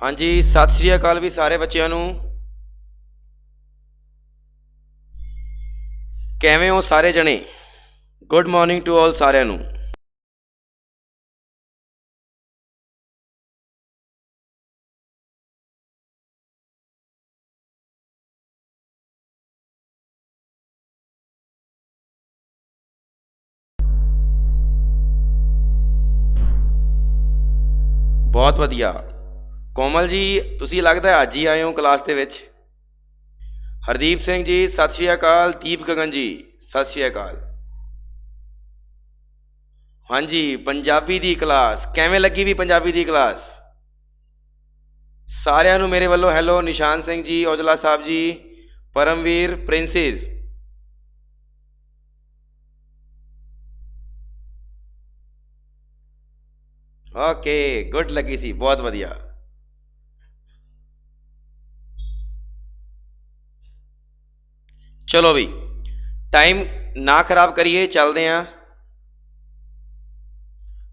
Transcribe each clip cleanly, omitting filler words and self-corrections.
हाँ जी, सत श्री अकाल भी सारे बच्चों नू। किवें हो सारे जने? गुड मॉर्निंग टू ऑल सारिਆਂ नू। बहुत वधिया। कोमल जी तुसी लगदा है अज ही आए हो क्लास दे विच। हरदीप सिंह जी सत श्री अकाल। दीप गगन जी सत श्री अकाल। हाँ जी, पंजाबी दी क्लास किवें लगी भी पंजाबी दी क्लास? सारिਆਂ नू मेरे वालों हैलो। निशान सिंह जी, औजला साहब जी, परमवीर, प्रिंसिस। ओके, गुड लगी सी, बहुत वधिया। चलो भी टाइम ना खराब करिए, चलते हैं।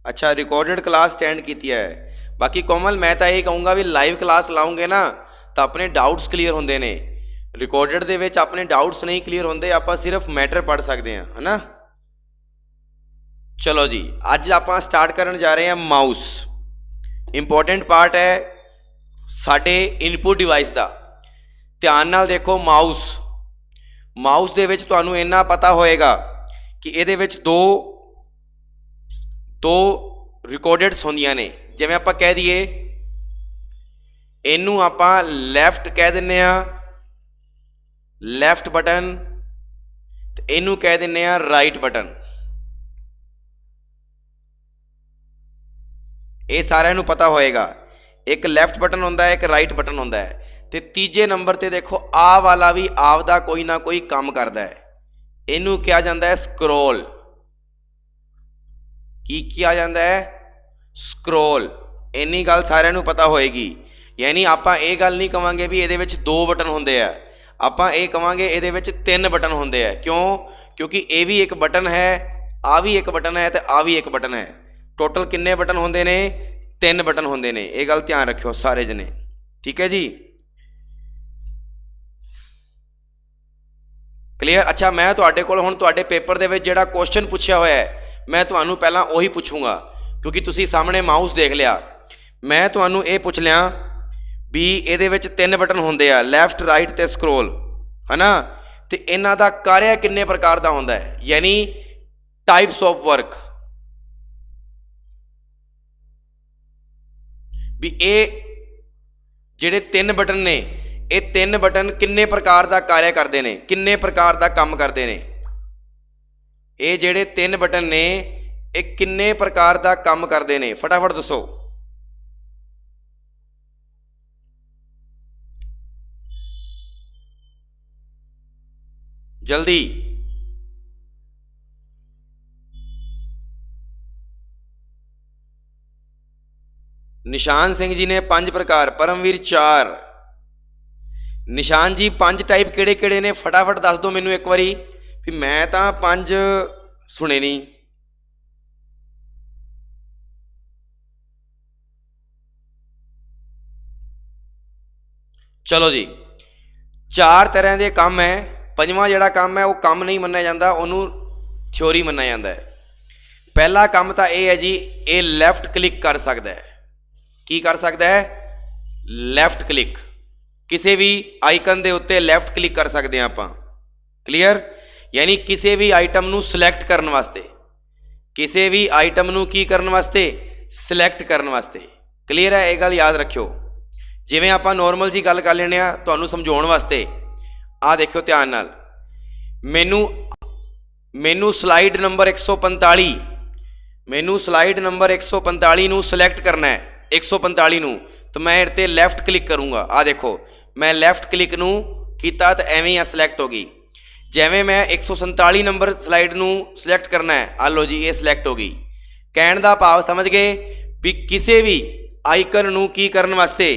अच्छा, रिकॉर्डेड क्लास अटेंड की है। बाकी कोमल मैं तो ये कहूँगा भी लाइव क्लास लाओगे ना तो अपने डाउट्स क्लीयर होंगे ने। रिकॉर्डेड दे विच अपने डाउट्स नहीं क्लीयर होंगे, आप सिर्फ मैटर पढ़ सकते हैं, है ना। चलो जी, अज आप स्टार्ट करन जा रहे हैं माउस। इंपॉर्टेंट पार्ट है साडे इनपुट डिवाइस का। ध्यान नाल देखो, माउस माउस दे विच तुहानू इन्ना पता होएगा कि इहदे विच दो रिकॉर्डेड्स होंदियां ने। जिवें आपां कह दईए इनू आपां लैफ्ट कह दिंदे आ, लैफ्ट बटन, ते इनू कह दिंदे आ राइट बटन। ये सारिਆਂ नू पता होएगा। एक लैफ्ट बटन होंदा है, एक राइट बटन होंदा है। ते तीजे नंबर ते देखो आ वाला भी आपदा कोई ना कोई काम करता है। इनू क्या जाता है स्क्रॉल। की किया जाता है स्क्रॉल। इन्नी गल सारिਆਂ नू पता होएगी। यानी आपां ये गल नहीं कवांगे भी इहदे विच दो बटन होंदे आ, आपां ये कवांगे इहदे विच तीन बटन होंदे आ। क्यों? क्योंकि ये भी एक बटन है, आ भी एक बटन है, ते आ भी एक बटन है। टोटल किन्ने बटन होंदे ने? तीन बटन होंदे ने। ये गल ध्यान रखियो सारे जने, ठीक है जी, क्लीयर। अच्छा, मैं तुहाडे कोल हुण तुहाडे पेपर दे विच जिहड़ा क्वेश्चन पुछया होया है मैं तुहानू पहला उही पुछूंगा, क्योंकि तुसी सामने माउस देख लिया। मैं तुहानू ये पुछ लिया भी इहदे विच तीन बटन होंदे आ, लैफ्ट राइट ते स्क्रॉल, है ना। ते इन्हां दा कार्य किन्ने प्रकार दा होंदा है, यानी टाइप्स ऑफ वर्क। भी ये जिहड़े तीन बटन ने, ये तीन बटन किन्ने प्रकार का कार्य करते हैं, किन्ने प्रकार का काम करते हैं। ये जिहड़े तीन बटन ने ये किन्ने प्रकार का काम करते हैं, फटाफट दसो। जल्दी। निशान सिंह जी ने 5 प्रकार, परमवीर 4। निशान जी 5 टाइप किहड़े किहड़े ने फटाफट दस दो मैनू एक बारी, भी मैं तो 5 सुने नहीं। चलो जी, 4 तरह के काम है। पंजवां जिहड़ा काम है वो काम नहीं मन्निया जाता, उन्होंने थ्योरी मन्निया जाता है। पहला काम तो यह है जी, ये लैफ्ट क्लिक कर सकता है। की कर सकता है? Left click. किसी भी आइकन के उत्ते लैफ्ट क्लिक कर सकते हैं आप, क्लीयर। यानी किसी भी आइटम नू सिलैक्ट करने वास्ते, किसी भी आइटम नू की करने वास्ते सिलैक्ट करने वास्ते, क्लीयर है। ये गल याद रखियो। जिवें आप नॉर्मल जी गल कर लेने तुहानू समझाउण वास्ते। आ देखियो ध्यान नाल, मैनू स्लाइड नंबर 145, मैनू स्लाइड नंबर 145 नू सिलैक्ट करना है, 145 नू, तो मैं इत्ते लैफ्ट क्लिक करूँगा। आ देखो मैं लैफ्ट क्लिक नू कीता तो एवें आ सिलैक्ट हो गई। जिवें मैं 147 नंबर स्लाइड नू सिलैक्ट करना है, आ लो जी ये सिलैक्ट हो गई। कहण दा भाव समझ गए भी किसी भी आइकन नू की करन वास्ते,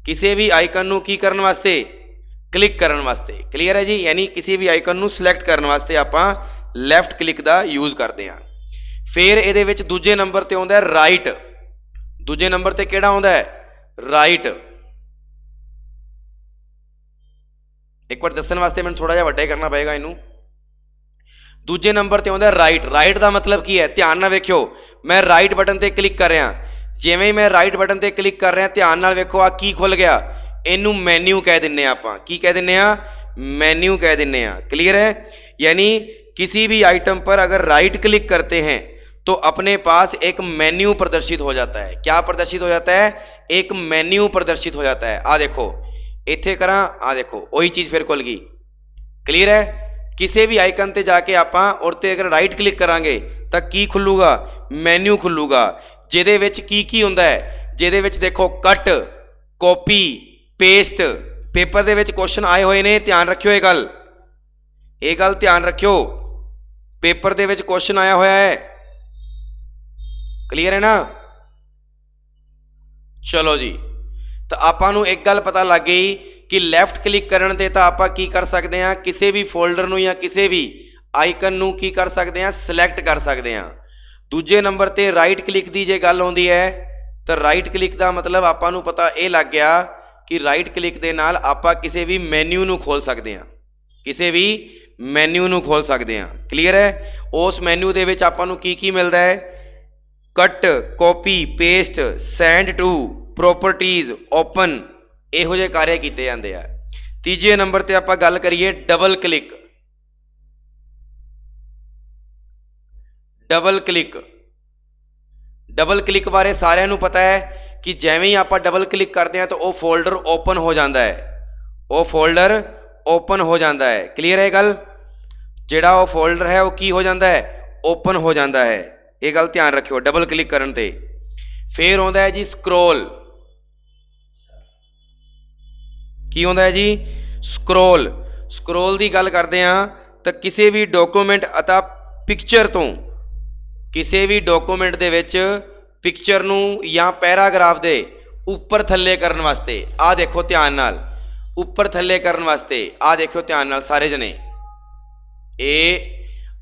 किसी भी आइकन नू की करन वास्ते क्लिक करन वास्ते, क्लीयर है जी। यानी किसी भी आइकन नू सिलैक्ट करन वास्ते आपां लैफ्ट क्लिक का यूज़ करते हैं। फिर ये दूजे नंबर पर आता है राइट। दूजे नंबर पर किहड़ा आउंदा है? राइट। एक बार दस्सण वास्ते मैं थोड़ा जिहा वड्डा करना पेगा इनू। दूजे नंबर ते आउंदा राइट। राइट का मतलब की है, ध्यान नाल वेखियो, मैं राइट बटन ते क्लिक कर रहा, जिवें ही मैं राइट बटन ते क्लिक कर रहा, ध्यान नाल वेखो आ की खुल गया, इनू मैन्यू कह दिन्ने आपां। की कह दिन्ने आ? मैन्यू कह दिन्ने आ। क्लीयर है? यानी किसी भी आइटम पर अगर राइट क्लिक करते हैं तो अपने पास एक मेन्यू प्रदर्शित हो जाता है। क्या प्रदर्शित हो जाता है? एक मेन्यू प्रदर्शित हो जाता है। आ देखो इत्थे करा, आ देखो वही चीज फिर खुल गई। क्लीयर है? किसी भी आइकन ते जाके आपां और ते अगर राइट क्लिक करांगे तो की खुलूगा? मैन्यू खुलूगा, जिहदे विच की हुंदा है? जिहदे विच देखो cut, copy, paste. Paper they which question आए हुए ने, ध्यान रखियो ये गल ध्यान रखियो, पेपर दे विच क्वेश्चन आया होया है। क्लीयर है ना? चलो जी, तो आपां नूं एक गल पता लग गई कि लैफ्ट क्लिक करन ते तां आपां की कर सकते हैं, किसी भी फोल्डर नूं या किसी भी आइकन नूं की कर सकते हैं? सिलैक्ट कर सकते हैं। दूजे नंबर ते राइट क्लिक की जे गल आउंदी है तो राइट क्लिक का मतलब आपां नूं पता यह लग गया कि राइट क्लिक दे नाल आपां किसी भी मैन्यू नूं खोल सकते हैं, किसी भी मैन्यू नूं खोल सकते हैं। क्लीयर है? उस मैन्यू दे विच आपां नूं की मिलता है? Cut, copy, paste, send to, properties, open, इहो ਜਿਹੇ कार्य किए जाते हैं। तीजे नंबर ते आपां गल करिए double click. Double click, double click बारे सारिਆਂ ਨੂੰ पता है कि जिवें ही आप डबल क्लिक करते हैं तो वह फोल्डर ओपन हो जाता है, वह फोल्डर ओपन हो जाता है। क्लीयर है गल? जिहड़ा वह फोल्डर है वह की हो जाता है? ओपन हो जाता है। ये गल ध्यान रखियो डबल क्लिक करन ते। फिर आउंदा है जी स्क्रोल। की आउंदा है जी? स्क्रोल। स्क्रोल की गल करते हैं तो किसी भी डॉक्यूमेंट अथा पिक्चर तो, किसी भी डॉक्यूमेंट दे विच पिक्चर नूं या पैराग्राफ दे उपर थल्ले करन वास्ते, आ देखो ध्यान नाल, उपर थल्ले करन वास्ते आ देखो ध्यान नाल सारे जने,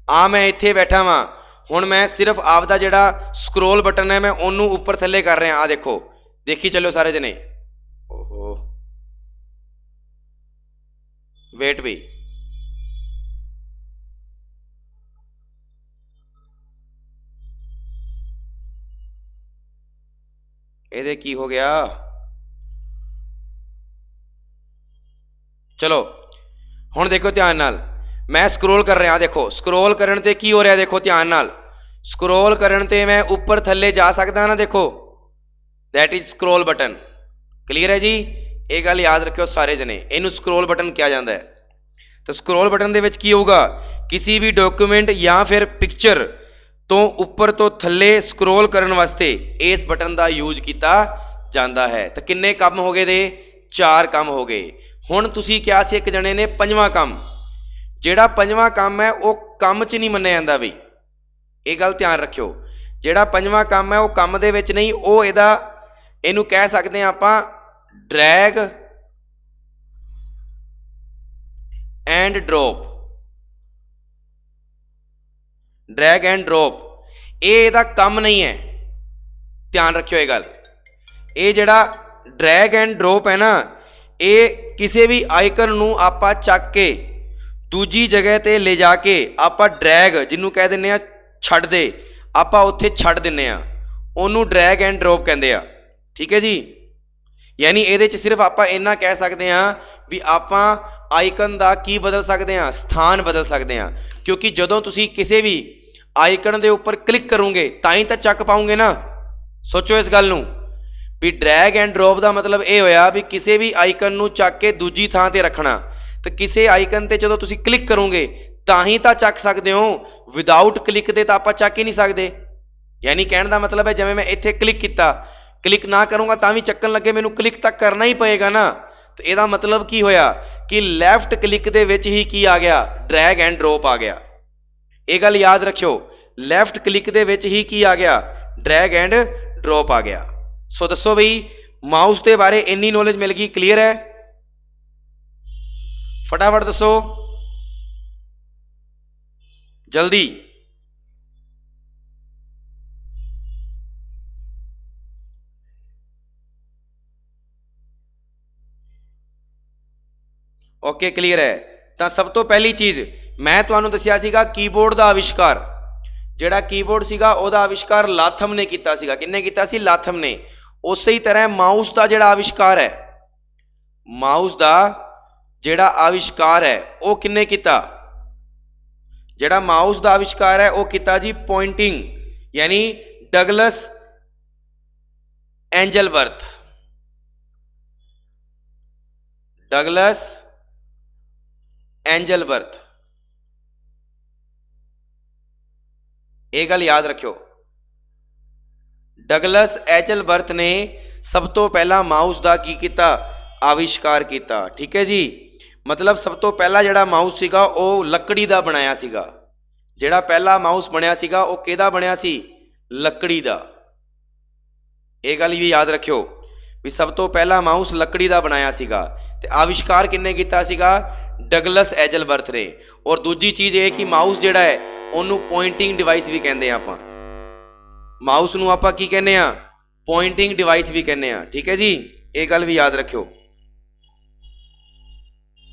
आ मैं इत्थे बैठा वां, हुण मैं सिर्फ आपदा जिहड़ा स्क्रोल बटन है मैं ओनू उपर थल्ले कर रहा। आ देखो, देखी चलो सारे जने। ओहो वेट भी, ਇਹਦੇ ਕੀ हो गया? चलो हुण देखो ध्यान नाल, मैं स्क्रोल कर रहा, देखो स्क्रोल करन ते की हो रहा, देखो ध्यान नाल, स्क्रोल करन ते मैं उपर थल्ले जा सकदा ना, देखो that is scroll button. Clear है जी? ये गल याद रखियो सारे जने, इनू स्क्रोल बटन कहा जाता है। तो स्क्रोल बटन दे विच की होगा? किसी भी डॉक्यूमेंट या फिर पिक्चर तो उपर तो थल्ले स्क्रोल करने वास्ते इस बटन का यूज किया जाता है। तो किन्ने काम हो गए? दे 4 काम हो गए। हुण तुसी क्या सी एक जने ने पंजवां काम, जिहड़ा पंजवां काम है वह काम च नहीं मन्निया जाता बई, ये गल ध्यान रखियो। जिहड़ा पंजवां काम है वह काम दे विच नहीं, वह इहदा इहनूं कह सकते हैं आपां drag and drop. Drag and drop ये काम नहीं है, ध्यान रखियो ये गल। ये जिहड़ा ड्रैग एंड ड्रॉप है ना, ये किसी भी आइकन नूं आपां चक के दूजी जगह ते ले जाके आपां ड्रैग, जिन्हों कह दिंदे आ छड्ड दे, आपां उत्थे छड्ड दिंदे आ, उहनूं ड्रैग एंड ड्रॉप कहंदे आ। ठीक है जी? यानी ये सिर्फ आपां इन्ना कह सकते हैं भी आपां आइकन का की बदल सकते हैं? स्थान बदल सकते हैं। क्योंकि जदों तुसी किसी भी आइकन के उपर क्लिक करोगे ताई तो चक पाओगे ना। सोचो इस गल नूं भी ड्रैग एंड ड्रॉप का मतलब ये होया भी किसी भी आइकन नूं चक के दूजी थां ते रखना। तो किसी आइकन ते जदों तुसी क्लिक करोगे तां ही तो चक सकते हो, विदाउट क्लिक दे तां आपां चक ही नहीं सकते। यानी कहने का मतलब है जिवें मैं इत्थे क्लिक किया, क्लिक ना करूँगा तां भी चक्कन लगे, मैनूं क्लिक तक करना ही पएगा ना। तो यदा मतलब की होया कि लैफ्ट क्लिक दे विच ही की आ गया? ड्रैग एंड ड्रॉप आ गया। ये गल याद रखियो, लैफ्ट क्लिक दे विच ही की आ गया? ड्रैग एंड ड्रॉप आ गया। सो दसो बई माउस के बारे इन्नी नॉलेज मिल गई? क्लीयर है? फटाफट दसो जल्दी। ओके क्लीयर है। तो सब तो पहली चीज़ मैं तुहानूं दस्सिया सीगा कीबोर्ड का आविष्कार, ਜਿਹੜਾ कीबोर्ड ਸੀਗਾ ਉਹਦਾ आविष्कार लाथम ने ਕੀਤਾ ਸੀਗਾ। किन्ने ਕੀਤਾ ਸੀ? लाथम ने। ਉਸੇ ਹੀ ਤਰ੍ਹਾਂ ਮਾਊਸ ਦਾ ਜਿਹੜਾ ਆविष्कार है, ਮਾਊਸ ਦਾ ਜਿਹੜਾ ਆविष्कार है ਉਹ ਕਿੰਨੇ ਕੀਤਾ? ਜਿਹੜਾ ਮਾਊਸ ਦਾ ਆविष्कार है ਉਹ ਕੀਤਾ ਜੀ ਪੋਇੰਟਿੰਗ, यानी डगलस एंजलबर्थ। डगलस एंजलबर्थ, ये गल याद रखियो। डगलस एंजलबर्थ ने सब तो पहला माउस का की किया? आविष्कार किया। ठीक है जी, मतलब सब तो पहला जिहड़ा माउस सीगा वो लकड़ी का बनाया सीगा। जिहड़ा पहला माउस बनया सीगा वो किहदा बनया सी? लकड़ी का। ये गल भी याद रखियो भी सब तो पहला माउस लकड़ी का बनाया सीगा ते आविष्कार किन्ने किया सीगा? डगलस एंजलबर्थ ने। और दूजी चीज़ ये कि माउस जिहड़ा है उन्होंने पॉइंटिंग डिवाइस भी कहते हैं। आप माउस नूं आपां की कहने आ? पॉइंटिंग डिवाइस भी कहने आ। ठीक है जी, ये गल भी याद रखियो।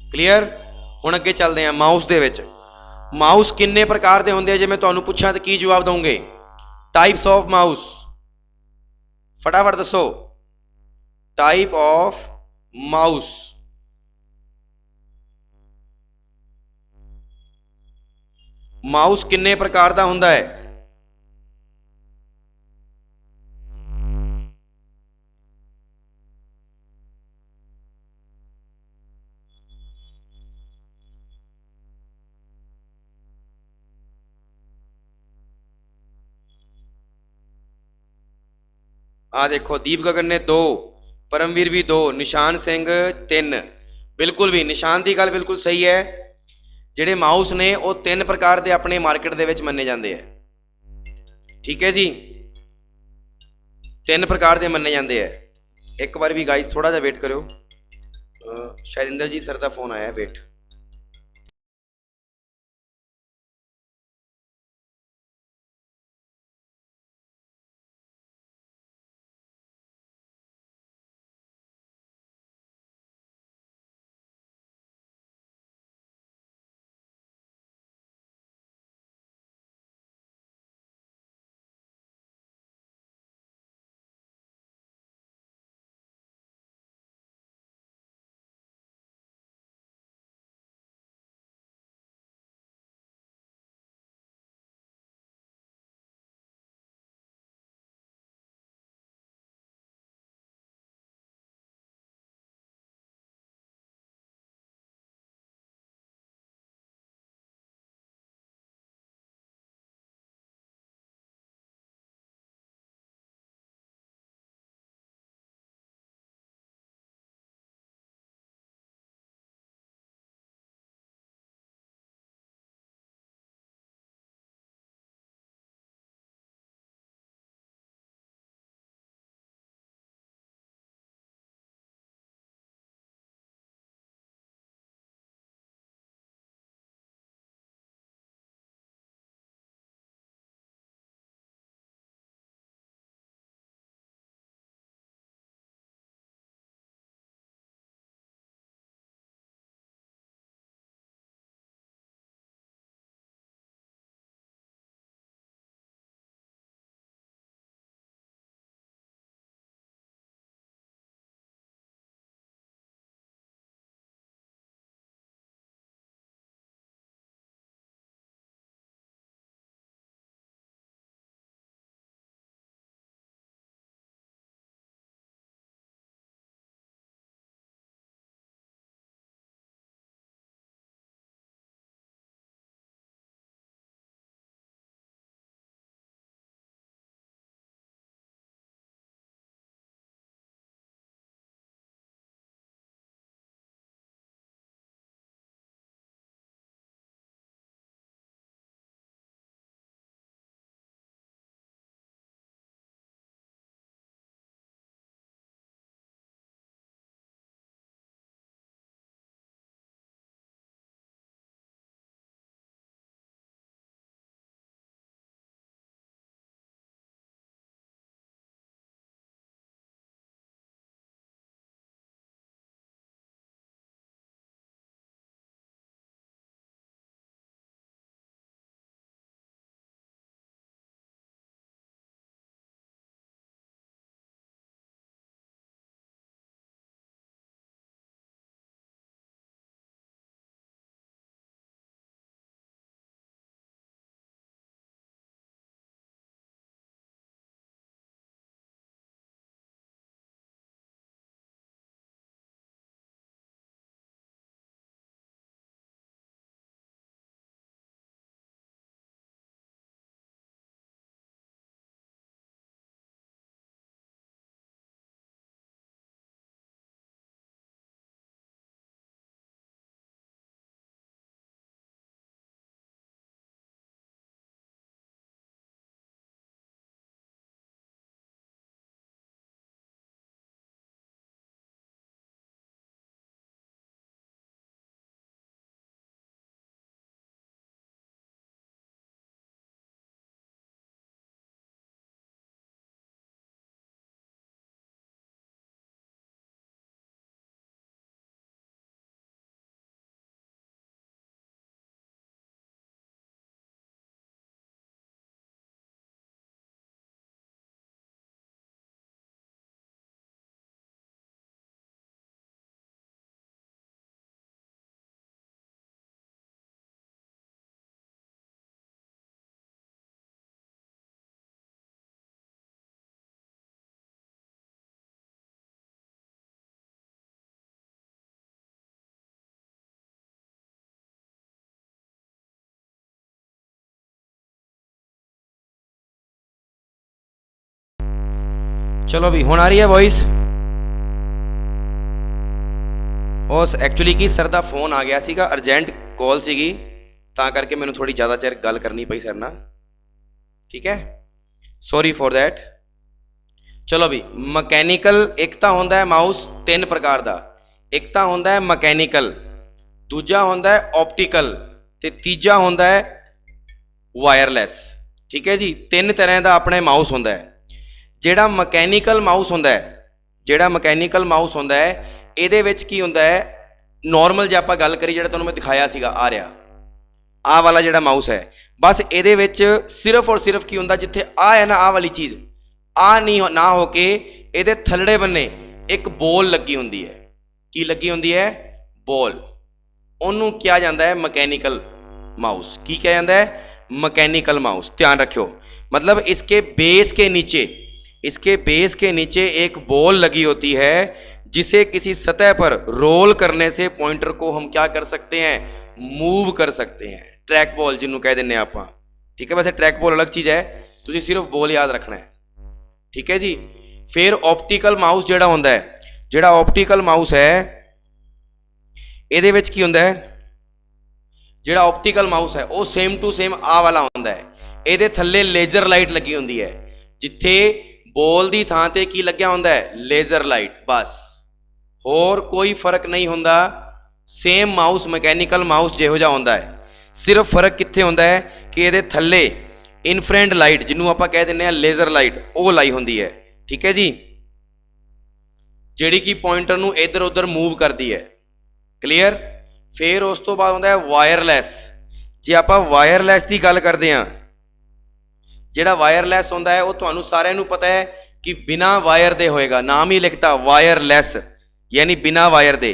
क्लीयर? हुण अगे चलते हैं माउस दे विच। माउस किन्ने प्रकार के होंदे? जे मैं तुहानूं पुछां तो की जवाब दोगे? टाइप्स ऑफ माउस, फटाफट दसो। टाइप ऑफ माउस, माउस किन्ने प्रकार का हुंदा है? आ देखो दीप गगन ने 2, परमवीर भी 2, निशान सिंह 3। बिल्कुल भी निशान की गल बिल्कुल सही है। जिहड़े माउस ने वो 3 प्रकार के अपने मार्केट दे विच मन्ने जाते हैं। ठीक है जी, 3 प्रकार के मन्ने जाते हैं। एक बार भी गाइस थोड़ा जा वेट करो, शायद इंदर जी सर का फोन आया, वेट। चलो भी हुण आ रही है वॉइस। ਉਸ ਐਕਚੁਅਲੀ ਕੀ ਸਰ ਦਾ ਫੋਨ ਆ ਗਿਆ ਸੀਗਾ, ਅਰਜੈਂਟ ਕਾਲ ਸੀਗੀ, ਤਾਂ ਕਰਕੇ ਮੈਨੂੰ ਥੋੜੀ ਜ਼ਿਆਦਾ ਚਿਰ ਗੱਲ ਕਰਨੀ ਪਈ ਸਰ ਨਾਲ। ਠੀਕ ਹੈ, ਸੌਰੀ ਫॉर दैट। ਚਲੋ ਵੀ ਮਕੈਨੀਕਲ ਇੱਕ ਤਾਂ ਹੁੰਦਾ ਹੈ ਮਾਊਸ ਤਿੰਨ ਪ੍ਰਕਾਰ ਦਾ, ਇੱਕ ਤਾਂ ਹੁੰਦਾ ਹੈ ਮਕੈਨੀਕਲ, ਦੂਜਾ ਹੁੰਦਾ ਹੈ ਆਪਟੀਕਲ ਤੇ ਤੀਜਾ ਹੁੰਦਾ ਹੈ ਵਾਇਰਲੈਸ। ਠੀਕ ਹੈ ਜੀ, ਤਿੰਨ ਤਰ੍ਹਾਂ ਦਾ ਆਪਣੇ ਮਾਊਸ ਹੁੰਦਾ ਹੈ। ਜਿਹੜਾ ਮਕੈਨੀਕਲ ਮਾਊਸ ਹੁੰਦਾ ਹੈ, ਜਿਹੜਾ ਮਕੈਨੀਕਲ ਮਾਊਸ ਹੁੰਦਾ ਹੈ, ਇਹਦੇ ਵਿੱਚ ਕੀ ਹੁੰਦਾ ਹੈ, ਨੋਰਮਲ ਜੇ ਆਪਾਂ ਗੱਲ ਕਰੀ ਜਿਹੜਾ ਤੁਹਾਨੂੰ ਮੈਂ ਦਿਖਾਇਆ ਸੀਗਾ ਆ ਰਿਹਾ, ਆਹ ਵਾਲਾ ਜਿਹੜਾ ਮਾਊਸ ਹੈ, ਬਸ ਇਹਦੇ ਵਿੱਚ ਸਿਰਫ ਔਰ ਸਿਰਫ ਕੀ ਹੁੰਦਾ, ਜਿੱਥੇ ਆਹ ਹੈ ਨਾ ਆਹ ਵਾਲੀ ਚੀਜ਼, ਆਹ ਨਹੀਂ ਨਾ ਹੋ ਕੇ ਇਹਦੇ ਥੱਲੜੇ ਬੰਨੇ ਇੱਕ ਬੋਲ ਲੱਗੀ ਹੁੰਦੀ ਹੈ। ਕੀ ਲੱਗੀ ਹੁੰਦੀ ਹੈ? ਬੋਲ। ਉਹਨੂੰ ਕਿਹਾ ਜਾਂਦਾ ਹੈ ਮਕੈਨੀਕਲ माउस। की क्या जाता है? Mechanical mouse. ध्यान रखियो, मतलब इसके बेस के नीचे, इसके बेस के नीचे एक बॉल लगी होती है जिसे किसी सतह पर रोल करने से पॉइंटर को हम क्या कर सकते हैं? मूव कर सकते हैं। ट्रैक बॉल जिन्होंने कह दें आप, ठीक है। वैसे ट्रैक बॉल अलग चीज़ है, तुसीं सिर्फ बॉल याद रखना है, ठीक है जी। फिर ऑप्टिकल माउस जिहड़ा हुंदा है, जिहड़ा ऑप्टिकल माउस है इहदे विच की हुंदा है, जिहड़ा ऑप्टिकल माउस है वो सेम टू सेम आ वाला हुंदा है। इहदे थल्ले लेजर लाइट लगी हुंदी है, जिथे बॉल दी थां ते की लग्या हुंदा है? Laser light. बस होर कोई फर्क नहीं हुंदा, सेम माउस मैकेनिकल माउस जिहो जिहा हुंदा है। सिर्फ फर्क कित्थे हुंदा है कि इहदे थल्ले इनफ्रेंट लाइट जिन्हों आपां कह दिंदे आ लेजर लाइट वो लाई हुंदी है, ठीक है जी, जिहड़ी कि पॉइंटर नूं इधर उधर मूव करती है। क्लीयर। फिर उस तो बाद हुंदा है वायरलैस। जे आपां वायरलैस की गल करते हैं, जिहड़ा वायरलैस हुंदा है वो तुहानूं सारिआं नूं पता है कि बिना वायर दे होएगा, नाम ही लिखता वायरलैस, यानी बिना वायर दे,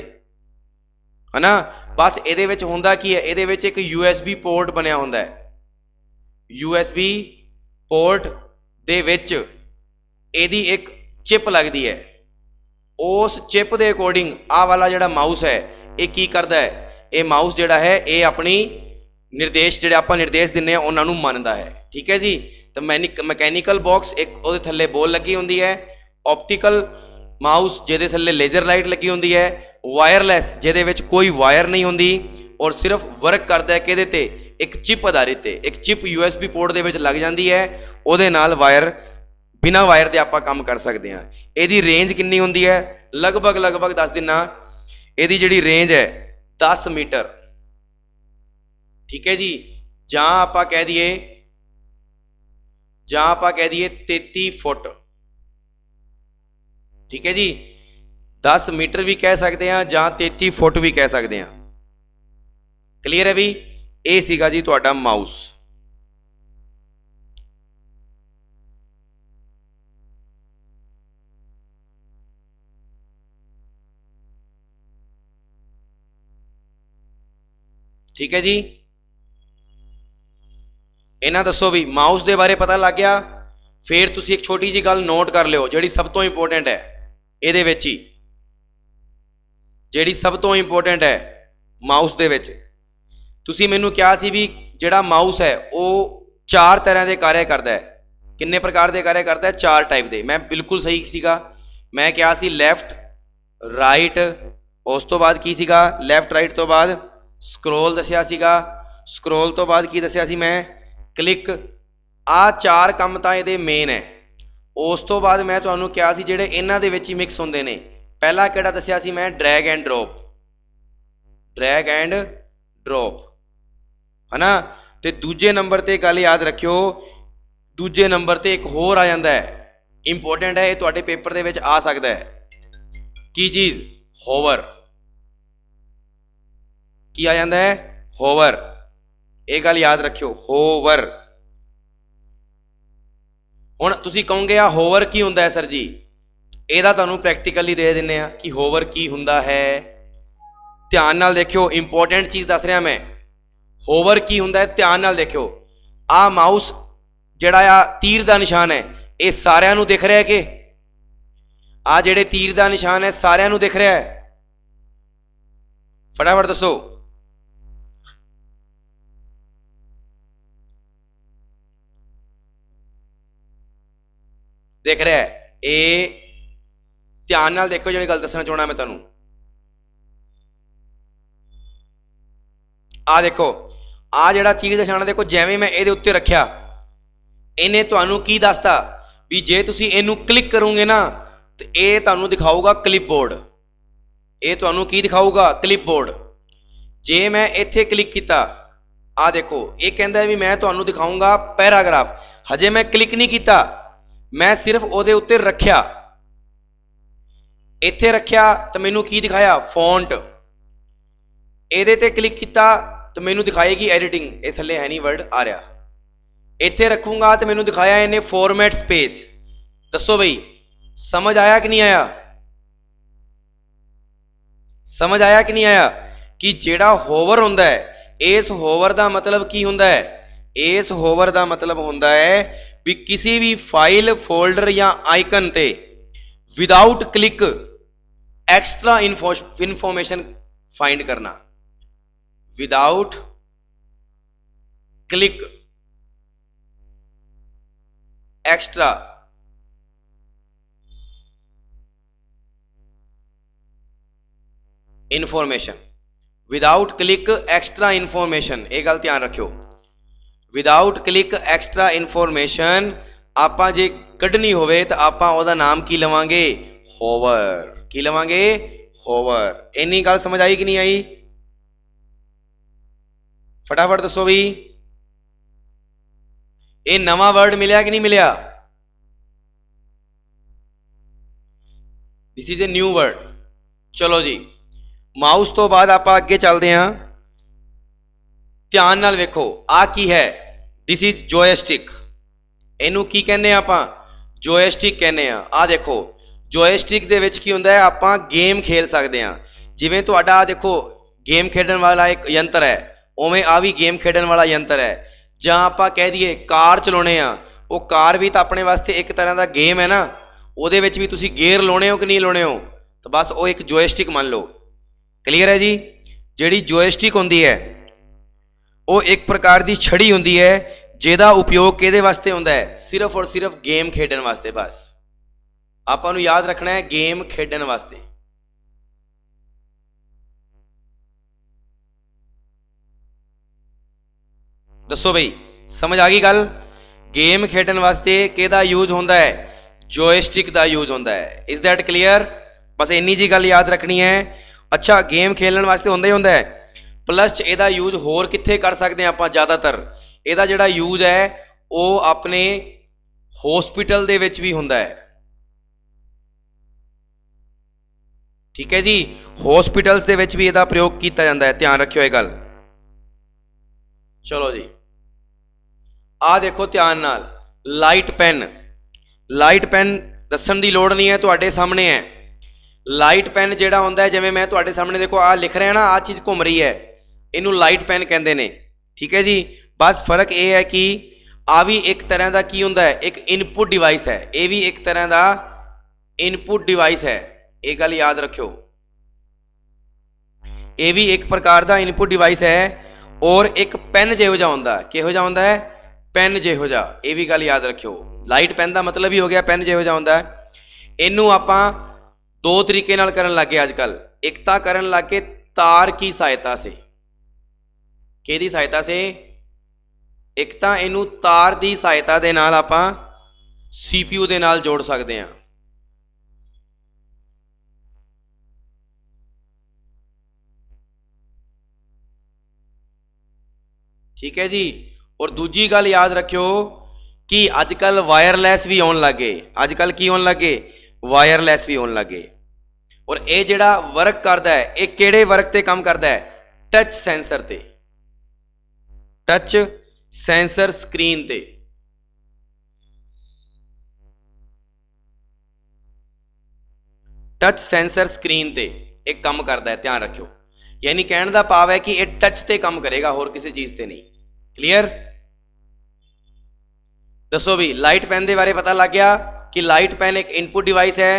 है ना। बस इहदे विच हुंदा की है, इहदे विच एक USB पोर्ट बनिया हुंदा है। USB पोर्ट दे विच इहदी एक चिप लगदी है, उस चिप दे अकॉर्डिंग आ वाला जिहड़ा माउस है ये की करदा है, ये माउस जिहड़ा है ये अपनी निर्देश जिहड़े आपां निर्देश दिंदे आ उन्हां नूं मनदा है, ठीक है जी। तो मैकेनिकल बॉक्स एक उहदे थल्ले बॉल लगी हुंदी है, ऑप्टिकल माउस जिहदे थल्ले लेजर लाइट लगी हुंदी है, वायरलैस जिहदे विच कोई वायर नहीं हुंदी और सिर्फ वर्क करदा है किहदे ते? एक चिप आधारित ते। एक चिप USB पोर्ट दे विच लग जांदी है, उहदे नाल वायर बिना वायर दे आपां काम कर सकते हैं। इहदी रेंज कितनी हुंदी है? लगभग दस दिना, इहदी जिहड़ी रेंज है 10 मीटर, ठीक है जी। जां आपां कह दईए 33 फुट, ठीक है जी। 10 मीटर भी कह सकते हैं जां 33 फुट भी कह सकते हैं। क्लीयर है भी। ये सीगा जी तुहाडा माउस। ठीक है जी। इन्हां दसो भी माउस के बारे पता लग गया। फिर तुसी एक छोटी जी गल नोट कर लियो जिहड़ी सब तो इंपोर्टेंट है, इहदे विच ही जिहड़ी सब तो इंपोर्टेंट है माउस दे विच, तुसी मैनूं कहा सी भी जिहड़ा माउस है वो 4 तरह के कार्य करता है। किन्ने प्रकार के कार्य करता है? 4 टाइप के। मैं बिल्कुल सही सीगा, मैं कहा सी लैफ्ट राइट, उस तो बाद की सीगा लैफ्ट राइट तो बाद स्क्रोल दसिया सीगा, स्क्रोल तो बाद की दसिया सी मैं क्लिक। आ 4 काम तो ये मेन है। उस तो बाद मैं तुहानूं कहा सी जिहड़े इन्हां दे विच ही मिक्स हुंदे ने। पहला किहड़ा दसिया सी मैं? Drag and drop, drag and drop, है ना। तो दूजे नंबर ते गल याद रखियो, दूजे नंबर ते एक होर आ जाता है, इंपोर्टेंट है, ये तुहाडे पेपर दे विच आ सकता है। की चीज़? होवर। की आ जाता है? होवर। ये गल याद रखियो, होवर। हुण तुसीं कहोगे आ होवर की हुंदा है सर जी? ਇਹਦਾ ਤੁਹਾਨੂੰ प्रैक्टिकली दे ਦਿੰਨੇ ਆ कि होवर की हुंदा है। ध्यान नाल देखियो, इंपोर्टेंट चीज़ दस रहा मैं। होवर की हुंदा है, ध्यान नाल देखियो। आ माउस जिहड़ा आ तीर का निशान है ये सारिਆਂ ਨੂੰ दिख रहा है कि आ जिहड़े तीर का निशान है सारिਆਂ ਨੂੰ दिख रहा है? फटाफट दसो। दिख रहा है? ਇਹ ਧਿਆਨ ਨਾਲ ਦੇਖੋ ਜਿਹੜੀ ਗੱਲ ਦੱਸਣਾ ਚਾਹਣਾ ਮੈਂ ਤੁਹਾਨੂੰ। ਆ ਦੇਖੋ ਆ ਜਿਹੜਾ ਤੀਰ ਦਾ ਨਿਸ਼ਾਨਾ ਦੇਖੋ, ਜਿਵੇਂ ਮੈਂ ਇਹਦੇ ਉੱਤੇ ਰੱਖਿਆ ਇਹਨੇ ਤੁਹਾਨੂੰ ਕੀ ਦੱਸਤਾ ਵੀ ਜੇ ਤੁਸੀਂ ਇਹਨੂੰ ਕਲਿੱਕ ਕਰੋਗੇ ਨਾ ਤੇ ਇਹ ਤੁਹਾਨੂੰ ਦਿਖਾਊਗਾ ਕਲਿੱਪਬੋਰਡ। ਇਹ ਤੁਹਾਨੂੰ ਕੀ ਦਿਖਾਊਗਾ? ਕਲਿੱਪਬੋਰਡ। ਜੇ ਮੈਂ ਇੱਥੇ ਕਲਿੱਕ ਕੀਤਾ ਆ ਦੇਖੋ ਇਹ ਕਹਿੰਦਾ ਵੀ ਮੈਂ ਤੁਹਾਨੂੰ ਦਿਖਾਊਂਗਾ ਪੈਰਾਗ੍ਰਾਫ। ਹਜੇ ਮੈਂ ਕਲਿੱਕ ਨਹੀਂ ਕੀਤਾ, ਮੈਂ ਸਿਰਫ ਉਹਦੇ ਉੱਤੇ ਰੱਖਿਆ, ਇੱਥੇ ਰੱਖਿਆ ਤਾਂ ਮੈਨੂੰ ਕੀ ਦਿਖਾਇਆ? ਫੌਂਟ। ਇਹਦੇ ਤੇ ਕਲਿੱਕ ਕੀਤਾ ਤਾਂ ਮੈਨੂੰ ਦਿਖਾਏਗੀ ਐਡੀਟਿੰਗ। ਇਹ ਥੱਲੇ ਹੈ ਨਹੀਂ ਵਰਡ ਆ ਰਿਹਾ। ਇੱਥੇ ਰੱਖੂੰਗਾ ਤਾਂ ਮੈਨੂੰ ਦਿਖਾਇਆ ਇਹਨੇ ਫੋਰਮੈਟ ਸਪੇਸ। ਦੱਸੋ ਬਈ ਸਮਝ ਆਇਆ ਕਿ ਨਹੀਂ ਆਇਆ? ਸਮਝ ਆਇਆ ਕਿ ਨਹੀਂ ਆਇਆ ਕਿ ਜਿਹੜਾ ਹੋਵਰ ਹੁੰਦਾ ਹੈ, ਇਸ ਹੋਵਰ ਦਾ ਮਤਲਬ ਕੀ ਹੁੰਦਾ ਹੈ? ਇਸ ਹੋਵਰ ਦਾ ਮਤਲਬ ਹੁੰਦਾ ਹੈ ਵੀ ਕਿਸੇ ਵੀ ਫਾਈਲ, ਫੋਲਡਰ ਜਾਂ ਆਈਕਨ ਤੇ without click extra information find करना। Without click extra information, without click extra information, ये गल ध्यान रखियो। विदाउट क्लिक एक्स्ट्रा इनफॉर्मेशन आपां जे कढ़नी होवे तो आपां ओहदा नाम की लवांगे? होवर। की लवांगे? होवर। इन्नी गल समझ आई कि नहीं आई? फटाफट दसो भी, ये नवा वर्ड मिलया कि नहीं मिलया? This is a new word. चलो जी, माउस तो बाद आप अगे चलते हैं। ध्यान नाल वेखो आ की है? This is joystick. इनू की कहने आपां? जोयस्टिक कहने आ देखो जोयस्टिक दे विच की हुंदा है, आपां गेम खेल सकते हैं। जिवें तुहाडा आ देखो गेम खेडन वाला एक यंत्र है, उवें आ भी गेम खेडन वाला यंत्र है। जां आपां कह दईए कार चलाउने आ, वो कार भी तो अपने वास्ते एक तरह का गेम है ना, उहदे विच भी तुसीं गेयर लाउने हो कि नहीं लाउने हो, तो बस वो एक जोयस्टिक मान लो। क्लीयर है जी? जिहड़ी जोयस्टिक हुंदी है वो एक प्रकार की छड़ी हुंदी है, जिहदा उपयोग किहदे वास्ते हुंदा है? सिर्फ और सिर्फ गेम खेडन वास्ते। बस आपां नूं याद रखना है, गेम खेडन वास्ते। दसो भाई समझ आ गई गल? गेम खेडन वास्ते किहदा यूज होंदा है? जोयस्टिक दा यूज होंदा है। Is that clear? बस इन्नी जी गल याद रखनी है। अच्छा, गेम खेलने वास्ते होंदा ही होंदा है, प्लस इहदा यूज होर कित्थे कर सकते हैं आपां? ज़्यादातर इहदा जिहड़ा यूज है वो अपने हॉस्पिटल दे विच भी होंदा है। ठीक है जी, हॉस्पिटल्स दे विच भी इहदा प्रयोग किया जाता है। ध्यान रखियो ये गल। चलो जी, आ देखो ध्यान नाल, लाइट पेन। लाइट पेन दस्सण दी लोड़ नहीं है, तुहाडे सामने है। लाइट पेन जिहड़ा हुंदा है, जिवें मैं तुहाडे सामने देखो आ लिख रहा है ना, आ चीज़ घूम रही है, इनू लाइट पेन कहंदे ने। ठीक है जी, बस फर्क ये है कि आ भी एक तरह का की हुंदा है, एक इनपुट डिवाइस है, ये भी एक तरह का इनपुट डिवाइस है। ये गल याद रखियो, ये भी एक प्रकार का इनपुट डिवाइस है। और एक पेन जिहो जिहा हुंदा, किहो जिहा हुंदा है? पेन जिहो जिहा। ये भी गल याद रखियो। लाइट पेन का मतलब ही हो गया पेन जिहो जिहा हुंदा है। इनू आपां दो तरीके नाल करन लग गए अजकल। एक तां करन लग गए तार की सहायता से। किहदी सहायता से? एक तां इनू तार की सहायता दे नाल आपां CPU दे नाल जोड़ सकते हैं। ठीक है जी। और दूजी गल याद रखियो कि अजकल वायरलैस भी आउण लग गए। अजकल की आउण लग गए? वायरलैस भी आउण लग गए। और ये जिहड़ा वर्क करता है, ये किहड़े वर्क ते काम करता है? टच सेंसर ते, टच सेंसर स्क्रीन ते। टच सेंसर स्क्रीन ते एक काम करता है, ध्यान रखियो। यानी कहने का भाव है कि ये टच ते काम करेगा, होर किसी चीज ते नहीं। क्लियर? दसो भी, लाइट पेन के बारे पता लग गया कि लाइट पेन एक इनपुट डिवाइस है।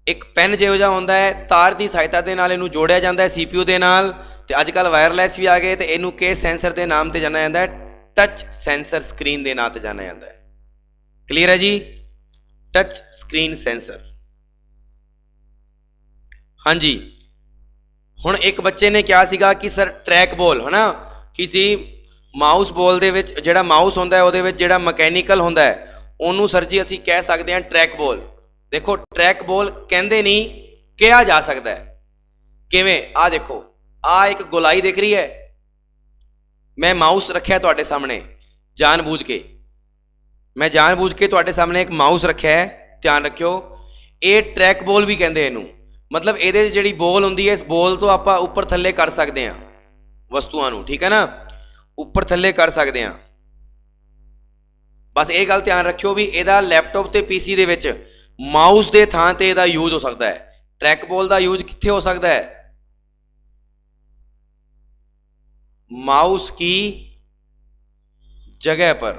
एक पेन जिहो जिहा हुंदा है, तार की सहायता दे नाल इहनूं जोड़िया जाता है CPU दे नाल। ते अजकल वायरलैस भी आ गए, तो इहनूं किस सेंसर के नाम से जाना जाता है? टच सेंसर स्क्रीन के नाम से जाना जाता है। क्लीयर है जी? Touch screen sensor. हाँ जी, हुण एक बच्चे ने क्या सीगा कि सर ट्रैक बॉल है ना, किसी माउस बॉल दे विच जिहड़ा माउस हुंदा है उहदे विच जिहड़ा मकैनिकल हुंदा है उहनूं सर जी असीं कह सकते हैं ट्रैक बॉल। देखो ट्रैक बॉल कहंदे नहीं, कहा जा सकता है। किवें? आ देखो, आ एक गोलाई दिख रही है, मैं माउस रखिया तुहाडे सामने जानबूझ के, मैं जानबूझ के तुहाडे सामने एक माउस रखिया है, ध्यान रखियो। ये ट्रैक बॉल भी कहंदे इहनूं, मतलब ये जिहड़ी बॉल हुंदी है इस बॉल तो आपां उपर थल्ले कर सकते हैं वस्तुआं नूं, ठीक है ना, उपर थल्ले कर सकते हैं। बस ये गल ध्यान रखियो भी इहदा लैपटॉप ते पीसी दे विच माउस दे थां ते इहदा यूज हो सकता है। ट्रैक बॉल का यूज कित्थे हो सकता है? माउस की जगह पर।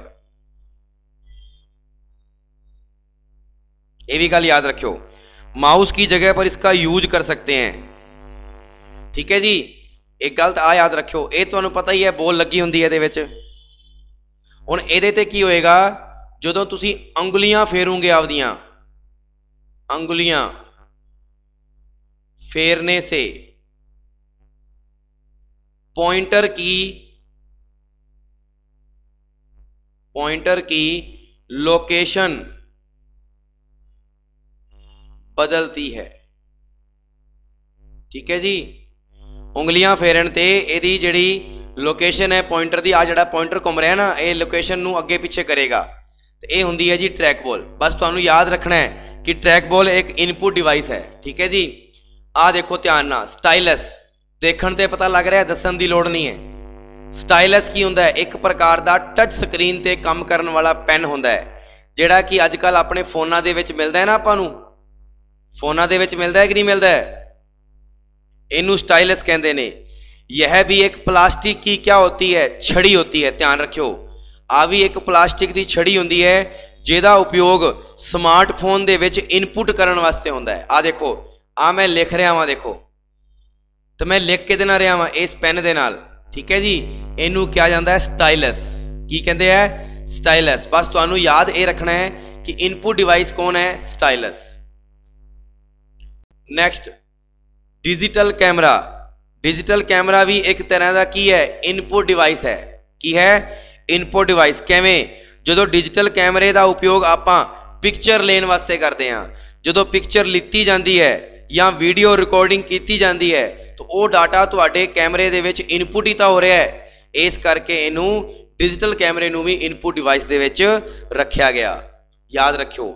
ये भी गल याद रखियो, माउस की जगह पर इसका यूज कर सकते हैं, ठीक है जी। एक गल तो आ याद रखियो, ये तुहानूं पता ही है बॉल लगी हुंदी है इहदे विच। हुण इहदे ते की होएगा जदों तुसीं अंगुलियां फेरोगे, आपदियां अंगुलियां फेरने से पॉइंटर की लोकेशन बदलती है, ठीक है जी। उंगलियां फेरन ते इहदी जिहड़ी लोकेशन है पॉइंटर दी, आ जिहड़ा पॉइंटर घूम रहा है ना, ये लोकेशन नूं अगे पिछे करेगा, तो ये हुंदी है जी ट्रैक बॉल। बस तुहानूं याद रखना है कि ट्रैक बॉल एक इनपुट डिवाइस है, ठीक है जी। आ देखो ध्यान नाल, स्टाइलस देखण ते पता लग रहा है, दस्सण दी लोड़ नहीं है। स्टाइलस की हुंदा है? एक प्रकार का टच स्क्रीन ते काम करन वाला पेन हुंदा है, जिहड़ा कि अजकल अपने फोनां दे विच मिलदा है ना, आपां नूं फोनां दे विच मिलदा है कि नहीं मिलदा है, इनू स्टाइलस कहते हैं। यह भी एक प्लास्टिक की क्या होती है? छड़ी होती है, ध्यान रखियो। आ भी एक प्लास्टिक की छड़ी होती है जिहदा उपयोग स्मार्टफोन दे विच इनपुट करने वास्ते होंदा है। आ देखो, आ मैं लिख रहा हाँ, देखो तो मैं लिख के देना रहा हाँ इस पेन दे नाल, ठीक है जी। इनू क्या जाता है? स्टाइलस। की कहते हैं? स्टाइलस। बस तुहानू याद ये रखना है कि इनपुट डिवाइस कौन है? Stylus. Next, digital camera. Digital camera भी एक तरह का की है? इनपुट डिवाइस है। की है? Input device. किवें? जो डिजिटल कैमरे का उपयोग आपां पिक्चर लेने वास्ते करते हैं, जो पिक्चर लीती जाती है या वीडियो रिकॉर्डिंग की जाती है तो वो डाटा तुहाडे कैमरे दे विच इनपुट ही तो हो रहा है, इस करके इनू डिजिटल कैमरे नू भी इनपुट डिवाइस दे विच रखा गया। याद रखियो।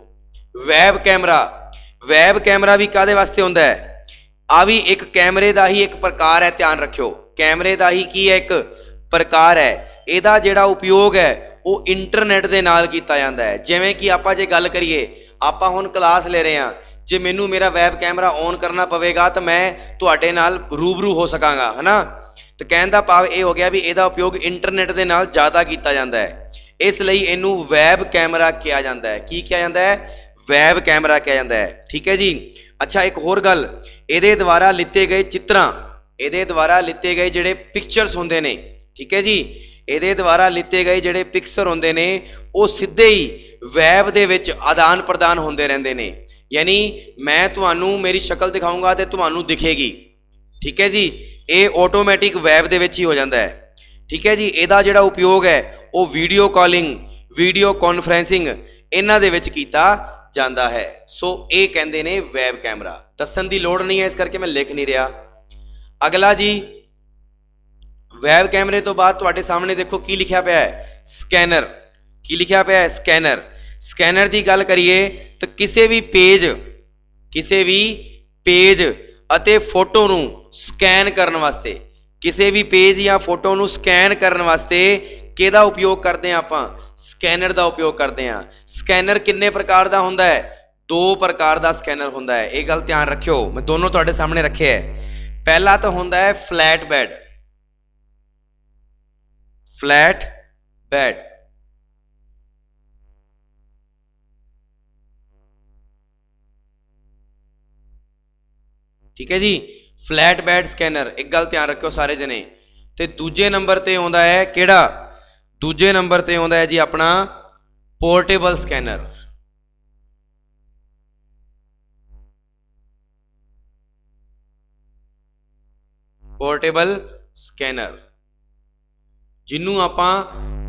Web camera. वैब कैमरा भी कादे वास्ते हुंदा है? आ भी एक कैमरे का ही एक प्रकार है, ध्यान रखियो। कैमरे का ही की एक प्रकार है। इहदा जिहड़ा उपयोग है वो इंटरनेट दे नाल कीता जांदा है। जिवें कि आपां जे गल करिए, आपां हुण क्लास ले रहे हैं, जे मैनू मेरा वैब कैमरा ऑन करना पवेगा तो मैं तुहाडे नाल रूबरू हो सकांगा, है ना। तो कहण दा भाव ये हो गया भी इहदा उपयोग इंटरनेट दे नाल ज़्यादा कीता जांदा है, इसलिए इनू वैब कैमरा कहा जाता है। की कहा जाता है? वैब कैमरा कहा जाता है, ठीक है जी। अच्छा, एक होर गल, इहदे द्वारा लिते गए चित्रां, इहदे द्वारा लिते गए जिहड़े पिक्चर्स हुंदे ने, ठीक है जी, इहदे द्वारा लिते गए जिहड़े पिक्चर हुंदे ने वो सीधे ही वैब दे विच आदान प्रदान होंदे रहिंदे ने। यानी मैं तुहानू मेरी शक्ल दिखाऊंगा तो तुहानू दिखेगी, ठीक है जी। ये ऑटोमैटिक वैब दे विच ही हो जाता है, ठीक है जी। इहदा जिहड़ा उपयोग है वो वीडियो कॉलिंग, वीडियो कॉन्फ्रेंसिंग इन्हां दे विच कीता जाता है। सो ये कहते हैं वैब कैमरा। दस्सण की लोड़ नहीं है, इस करके मैं लिख नहीं रहा। अगला जी, वैब कैमरे तो बाद तुहाडे सामने देखो की लिखा पाया है? स्कैनर। की लिखा पाया है? स्कैनर। स्कैनर की गल करिए तो किसी भी पेज अते फोटो नू स्कैन करने वास्ते, किसी भी पेज या फोटो नू स्कैन करने वास्ते किहदा उपयोग करते हैं? आपां स्कैनर का उपयोग करते हैं। स्कैनर किन्ने प्रकार का हुंदा है? 2 प्रकार का स्कैनर हुंदा है। ये गल ध्यान रखियो, मैं दोनों तुहाडे सामने रखे है। पहला तो हुंदा है फ्लैट बेड। फ्लैट बेड, ठीक है जी। फ्लैट बेड स्कैनर, एक गल ध्यान रखियो सारे जने। ते दूजे नंबर ते आउंदा है किहड़ा? दूजे नंबर ते आउंदा है जी अपना पोर्टेबल स्कैनर। पोर्टेबल स्कैनर जिन्हों आपां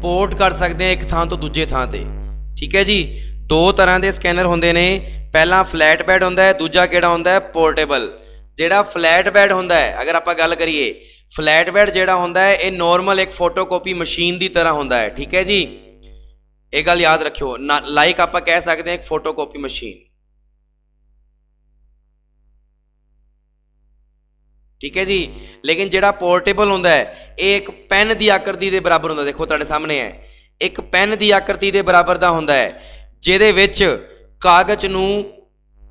पोर्ट कर सकते हैं एक थां तो दूजे थां ते। ठीक है जी, दो तरह के स्कैनर होंदे ने, पहला फ्लैट बैड होंदा है, दूजा किहड़ा होंदा है पोर्टेबल। जिहड़ा फ्लैट बैड होंदा है, अगर आपां गल करिए फ्लैट बैड जिहड़ा होंदा है ये नॉर्मल एक फोटोकॉपी मशीन की तरह होंदा है। ठीक है जी, ये गल याद रखियो ना, लाइक आपां कह सकते हैं एक फोटोकॉपी मशीन। ठीक है जी, लेकिन जिहड़ा पोर्टेबल होंदा है ये एक पेन की आकृति के बराबर होंदा, देखो तुहाडे सामने है, एक पेन की आकृति के बराबर का होंदा है, जिहदे विच कागज नूं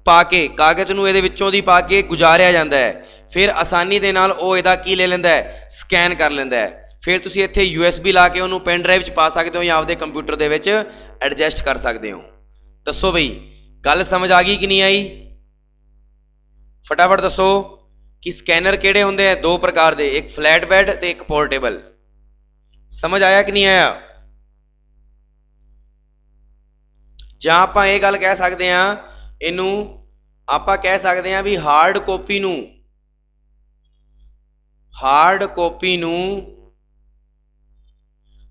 पा के, कागज नूं इहदे विचों दी पा के गुजारिया जांदा है, फिर आसानी दे नाल ओह इहदा की ले लैंदा है, स्कैन कर लैंदा है। फिर तुसीं इत्थे USB ला के उहनूं पेन ड्राइव च पा सकते हो या आपदे कंप्यूटर दे विच एडजस्ट कर सकते हो। दसो बई गल समझ आ गई कि नहीं आई? फटाफट दसो कि स्कैनर किहड़े होंदे हैं? दो प्रकार दे, एक फ्लैट बैड ते एक पोर्टेबल। समझ आया कि नहीं आया? जां आपां ये गल कह सकते हैं, इनू आपां कह सकते हैं भी हार्ड कॉपी नू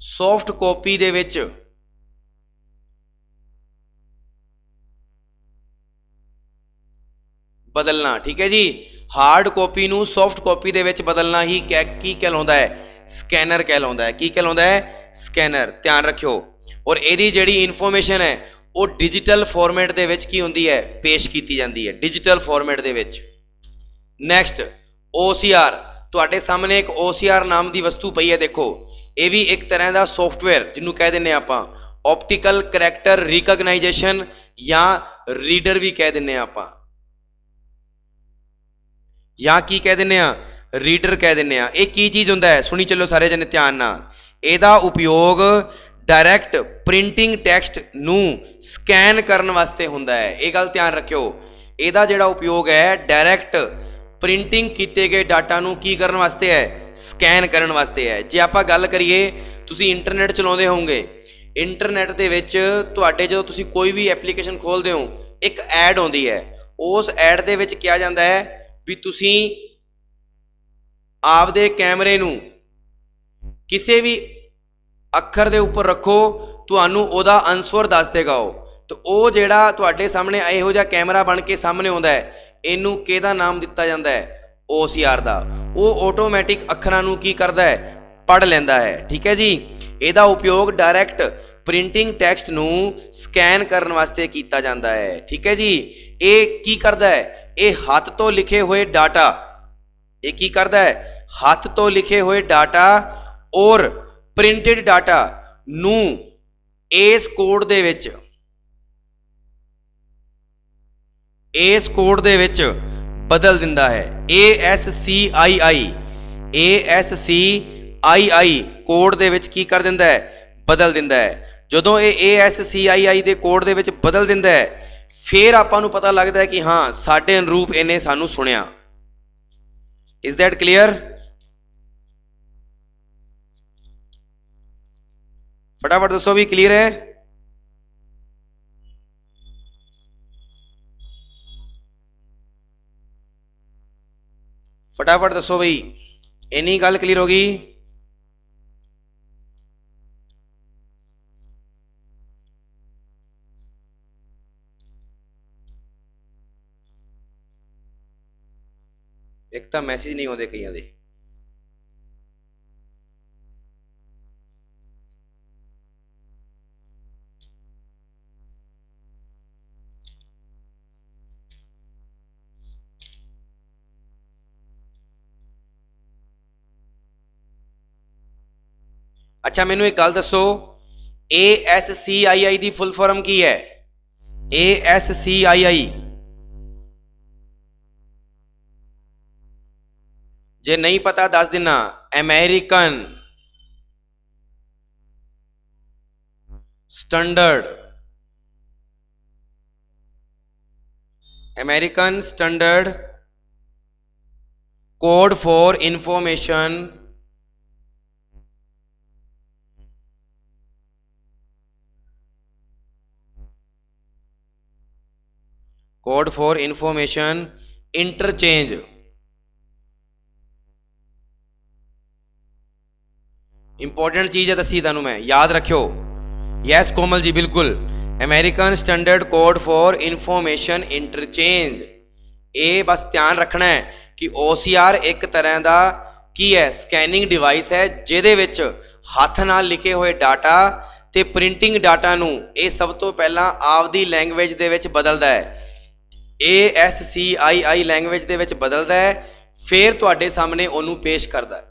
सॉफ्ट कॉपी दे विच बदलना। ठीक है जी, हार्ड कॉपी नू सॉफ्ट कॉपी दे विच बदलना ही की कहलाउंदा है? स्कैनर कहलाउंदा है। की कहलाउंदा है? स्कैनर। ध्यान रखियो। और इहदी जिहड़ी इनफॉर्मेशन है वो डिजिटल फॉर्मेट दे विच की हुंदी है? पेश की जाती है डिजिटल फॉर्मेट दे विच। नैक्सट OCR, तुहाडे सामने एक OCR नाम की वस्तु पई है, देखो ये भी एक तरह का सॉफ्टवेयर जिन्होंने कह दें आपां ऑप्टिकल करैक्टर रिकॉग्नाइजेशन या रीडर भी कह दें आपां, या की कह दें रीडर कह दें। ये की चीज़ होंदा है? सुनी चलो सारे जने ध्यान नाल। इहदा उपयोग डायरैक्ट प्रिंटिंग टैक्सट नू स्कैन करने वास्ते होंदा है। ये गल ध्यान रखियो, इहदा जिहड़ा उपयोग है डायरैक्ट प्रिंटिंग किए गए डाटा नू की करने वास्ते है? स्कैन करने वास्ते है। जे आपां गल करिए तुसीं इंटरनेट चलाउंदे होवोगे, इंटरनेट दे विच तुहाडे जदों तुसीं कोई भी एप्लीकेशन खोलदे हो एक ऐड आउंदी है, उस ऐड दे विच किया जाता है भी तुसीं आपदे कैमरे नू किसी भी अखर दे उपर रखो, तुहानूं ओहदा आंसर दस देगा वो। तो वह जिहड़ा तुहाडे सामने इहो जिहा कैमरा बन के सामने आउंदा है, इनू किहदा नाम दिता जाता है? OCR दा। वो ऑटोमैटिक अखरां नूं की करदा है? पढ़ लैंदा है। ठीक है जी, इहदा उपयोग डायरैक्ट प्रिंटिंग टैक्सट नूं स्कैन करने वास्ते कीता जाता है। ठीक है जी, ये की करदा है? ये हथ तो लिखे हुए डाटा, ये की करदा है? हथ तो लिखे हुए डाटा और प्रिंटेड डाटा नू इस कोड दे विच, इस कोड दे विच बदल दिंदा है। ASCII कोड दे विच की कर दिंदा है? बदल दिंदा है। जदों ये ASCII दे कोड दे विच बदल दिंदा है, फिर आपां नूं पता लगदा है कि हाँ साडे अनुरूप इहने सानूं सुनिया। Is that clear? फटाफट दसो भी क्लियर है? फटाफट दसो भाई, इन्नी गल क्लीयर होगी? एक तो मैसेज नहीं आते कई दे। अच्छा मैनू एक गल दसो, ASCII की फुल फॉर्म की है? ASCII जे नहीं पता दस देना। American standard, American standard code for information interchange. Important चीज़ है दसी तुहानूं मैं, याद रखियो। यस कोमल जी बिल्कुल, American standard code for information interchange. ये बस ध्यान रखना है कि OCR एक तरह का की है, स्कैनिंग डिवाइस है जिहदे विच हथ नाल लिखे हुए डाटा ते प्रिंटिंग डाटा नूं ये सब तो पहला आपदी लैंग्वेज दे विच बदलदा है, ASCII लैंग्वेज दे विच बदलदा है, फिर तुहाडे सामने उहनूं पेश करदा है।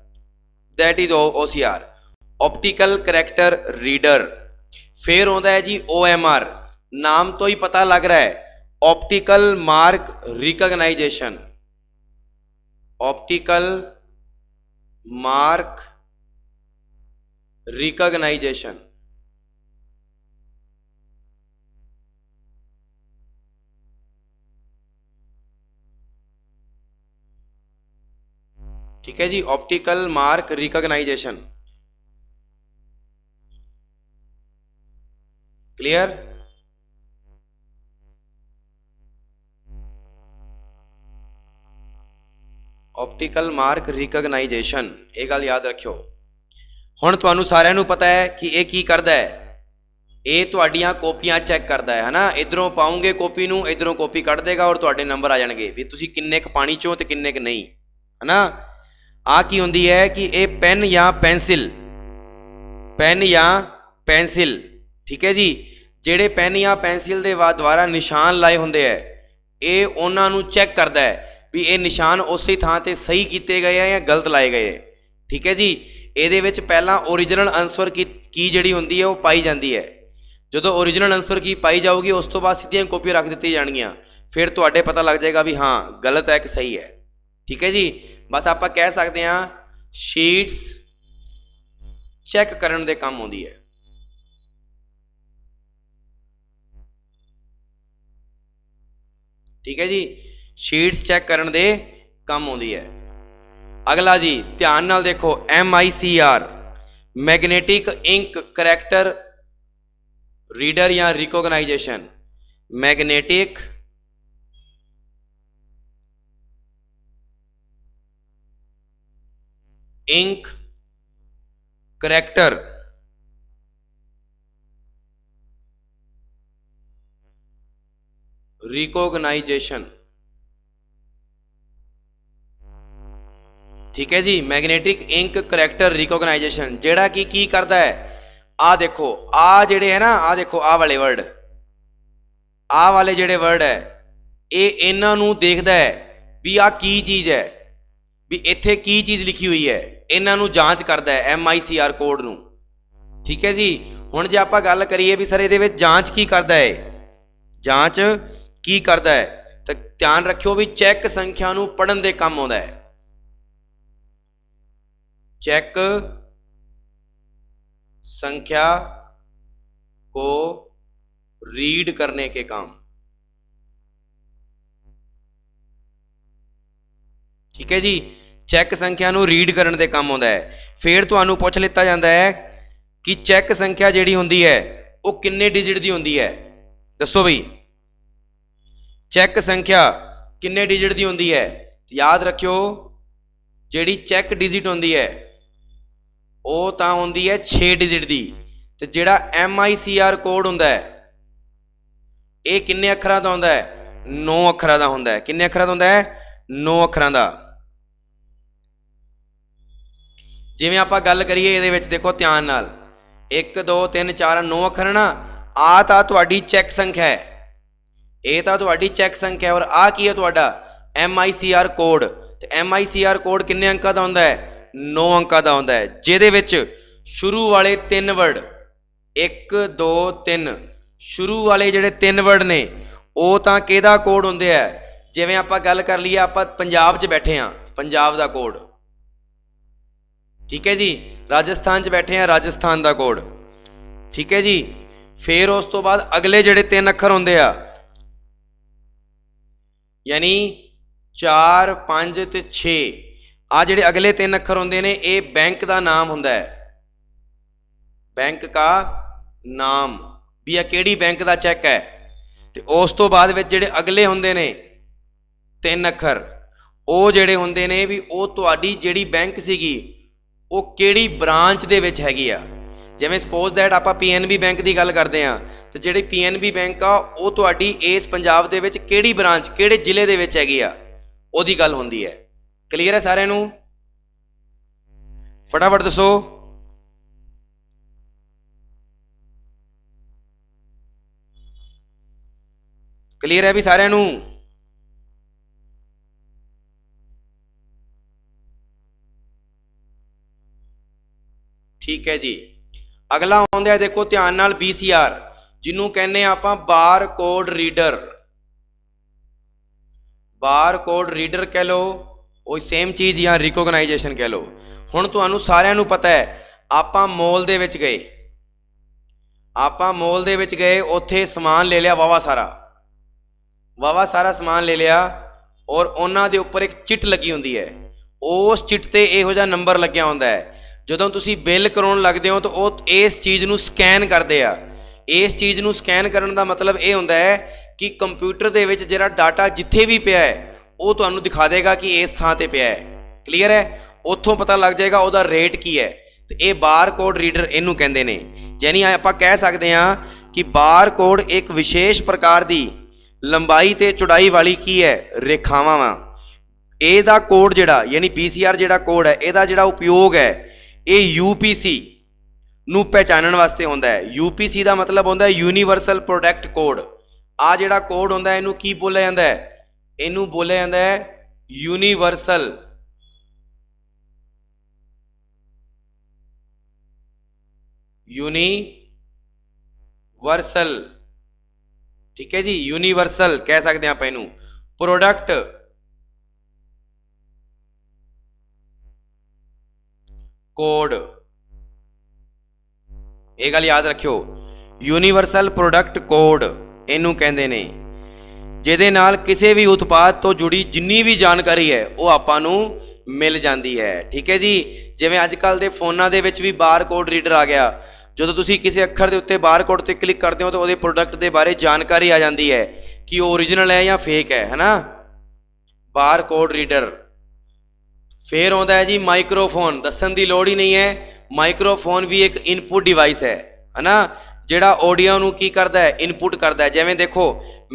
That is OCR, optical character reader. फिर आउंदा है जी OMR, नाम तो ही पता लग रहा है, optical mark recognisation. Optical mark recognisation. ठीक है जी, optical mark recognisation. Clear? Optical mark recognisation, ये गल याद रखियो। हुण तुहानूं सारिआं नूं पता है कि ये की करदा है, ये तुहाडीआं कॉपियां चैक करदा है ना। इधरों पाओगे कॉपी नूं, इधरों कॉपी कढ़ देगा और तुहाडे नंबर आ जाणगे भी तुसीं किन्ने क पानी चों ते किन्ने क नहीं, है ना। आ की हुंदी है कि ये पेन या पेंसिल, पेन या पेंसिल, ठीक है जी, ਜਿਹੜੇ ਪੈਨ या पेंसिल ਦੇ द्वारा निशान लाए ਹੁੰਦੇ ਹੈ, ਇਹ ਉਹਨਾਂ ਨੂੰ ਚੈੱਕ ਕਰਦਾ ਹੈ ਵੀ ਇਹ ਨਿਸ਼ਾਨ ਉਸੇ ਥਾਂ ਤੇ ਸਹੀ ਕੀਤੇ ਗਏ ਆ ਜਾਂ ਗਲਤ ਲਾਏ ਗਏ ਹੈ। ਠੀਕ ਹੈ ਜੀ, ਇਹਦੇ ਵਿੱਚ ਪਹਿਲਾਂ ओरिजिनल आंसर की ਜਿਹੜੀ ਹੁੰਦੀ ਹੈ ਉਹ ਪਾਈ ਜਾਂਦੀ ਹੈ। ਜਦੋਂ ओरिजिनल आंसर की पाई जाऊगी उस तो बाद सीधियां कॉपी रख दी जाएगियां, फिर ਤੁਹਾਡੇ पता लग जाएगा भी हाँ गलत है कि सही है। ठीक है जी, बस आप कह सकते हैं शीट्स चैक करने के काम आती है। ठीक है जी, शीट्स चैक करने दे काम आती है। अगला जी ध्यान नाल देखो, MICR magnetic ink character reader या recognisation. Magnetic ink character recognisation. ठीक है जी, मैग्नेटिक इंक करैक्टर रिकॉग्नाइजेशन जेड़ा की करता है, आ देखो आ जेड़े है ना, आ देखो आ वाले वर्ड, आ वाले जेड़े वर्ड है ये इन्हां नूं देखदा है भी आ की चीज़ है, भी इत्थे की चीज़ लिखी हुई है, इन्हां नूं जांच करदा है MICR कोड नूं। ठीक है जी, हुण जे आपां गल करिए भी सर इहदे विच जांच की करदा है, जांच की करदा है, तो ध्यान रखियो भी चैक संख्या नूं पढ़न दे काम आउंदा है। चेक संख्या को रीड करने के काम। ठीक है जी, चेक संख्या नूं रीड करने के काम आउंदा है। फिर तुहानूं पुछ लिता जाता है कि चेक संख्या जिहड़ी हुंदी है वो किन्ने डिजिट दी हुंदी है, दसो बई चेक संख्या किन्ने डिजिट दी हुंदी है। याद रखियो जिहड़ी चेक डिजिट हुंदी है वो तां हुंदी है 6 डिजिट दी, ते जिहड़ा MICR कोड हुंदा है ये किन्ने अखरां दा हुंदा है, 9 अखरां दा हुंदा है। किन्ने अखरां दा हुंदा है, 9 अखरां दा। जिवें आपां गल करिए इहदे विच देखो ध्यान नाल, 1 2 3 4 9 अखर ना, आ तां तुहाडी चेक संख्या है, ये तां तुहाडी चेक संख्या है, और आ की है तुहाडा MICR कोड। ते MICR कोड किन्ने अंकां दा हुंदा है, 9 अंकां दा हुंदा है, जिहदे विच शुरू वाले 3 वर्ड 1 2 3 शुरू वाले जिहड़े 3 वर्ड ने वो तां किहदा कोड हुंदे आ। जिवें आपां गल कर लईए आपां पंजाब च बैठे हाँ, पंजाब दा कोड। ठीक है जी, राजस्थान च बैठे हैं, राजस्थान दा कोड। ठीक है जी, फिर उस तो बाद अगले जिहड़े 3 अखर हुंदे आ, यानी 4 5 ते 6, आ जिहड़े अगले 3 अखर हुंदे ने ये बैंक का नाम हुंदा है, बैंक का नाम भी आ किहड़ी बैंक का चैक है। ते उस तो बाद विच जिहड़े अगले हुंदे ने 3 अखर वो जिहड़े हुंदे ने भी वो तुहाडी जिहड़ी बैंक सीगी वो किहड़ी ब्रांच दे विच हैगी आ। जिवें सपोज दैट आपां PNB बैंक की गल करते हैं तो जिहड़ी PNB बैंक आ वो तुहाडी इस पंजाब दे विच किहड़ी ब्रांच किहड़े जिले दे विच हैगी आ ओहदी गल हुंदी है। क्लीयर है सारिआं नूं? फटाफट दसो। क्लीयर है भी सारिआं नूं? ठीक है जी। अगला आउंदा है देखो ध्यान नाल BCR जिन्हों कहने आपां bar code reader. Bar code reader कह लो वो सेम चीज़ या रिकोगनाइजेशन कह लो। हुण तुहानूं सारिआं नूं पता है आपां मॉल दे विच गए, आपां मॉल दे विच गए, उत्थे समान ले लिया वावा सारा समान ले लिया और उन्हां दे उपर एक चिट लगी हुंदी है। उस चिट ते इहो जिहा नंबर लग्या हुंदा है। जदों तुसीं बिल कराउण लगदे हो तो वो इस चीज़ नूं स्कैन करदे आ। इस चीज़ नूं स्कैन करन दा मतलब ये हुंदा है कि कंप्यूटर दे विच जिहड़ा डाटा जिथे भी पिया है वो तुहानूं दिखा देगा कि इस थां ते पिया है। क्लीयर है? उत्थों पता लग जाएगा उहदा रेट की है। तो ये बार कोड रीडर इहनूं कहंदे ने। यानी आपां कह सकते हैं कि बार कोड एक विशेष प्रकार की लंबाई ते चौड़ाई वाली की है रेखावां वा। ਇਹਦਾ कोड जिहड़ा यानी BCR जिहड़ा कोड है ਇਹਦਾ जिहड़ा उपयोग है ये UPC ਨੂੰ पहचानण वास्ते ਹੁੰਦਾ है। UPC ਦਾ मतलब ਹੁੰਦਾ है यूनीवर्सल प्रोडक्ट कोड। आ जिहड़ा कोड ਹੁੰਦਾ है ਇਹਨੂੰ ਕੀ ਬੋਲਿਆ ਜਾਂਦਾ है? ਇਹਨੂੰ ਬੋਲਿਆ ਜਾਂਦਾ है यूनीवर्सल ठीक है जी, यूनीवर्सल कह सकते हैं आप इनू प्रोडक्ट कोड। ये गल याद रखियो यूनीवर्सल प्रोडक्ट कोड इनू कहंदे ने जिहदे नाल किसी भी उत्पाद तो जुड़ी जिन्नी भी जानकारी है वो आपां नू मिल जाती है। ठीक है जी। जिवें अजकल दे फोनां दे विच भी बार कोड रीडर आ गया। जो तुसी किसी अखर के उत्ते बार कोड ते क्लिक करते हो तो वो प्रोडक्ट के बारे जानकारी आ जाती है कि वो ओरिजिनल है या फेक है ना। Bar code reader. फिर आता है जी माइक्रोफोन। दसन की लोड़ ही नहीं है, माइक्रोफोन भी एक इनपुट डिवाइस है ना, जिहड़ा ऑडियो नूं की करता है इनपुट करता है। जिवें देखो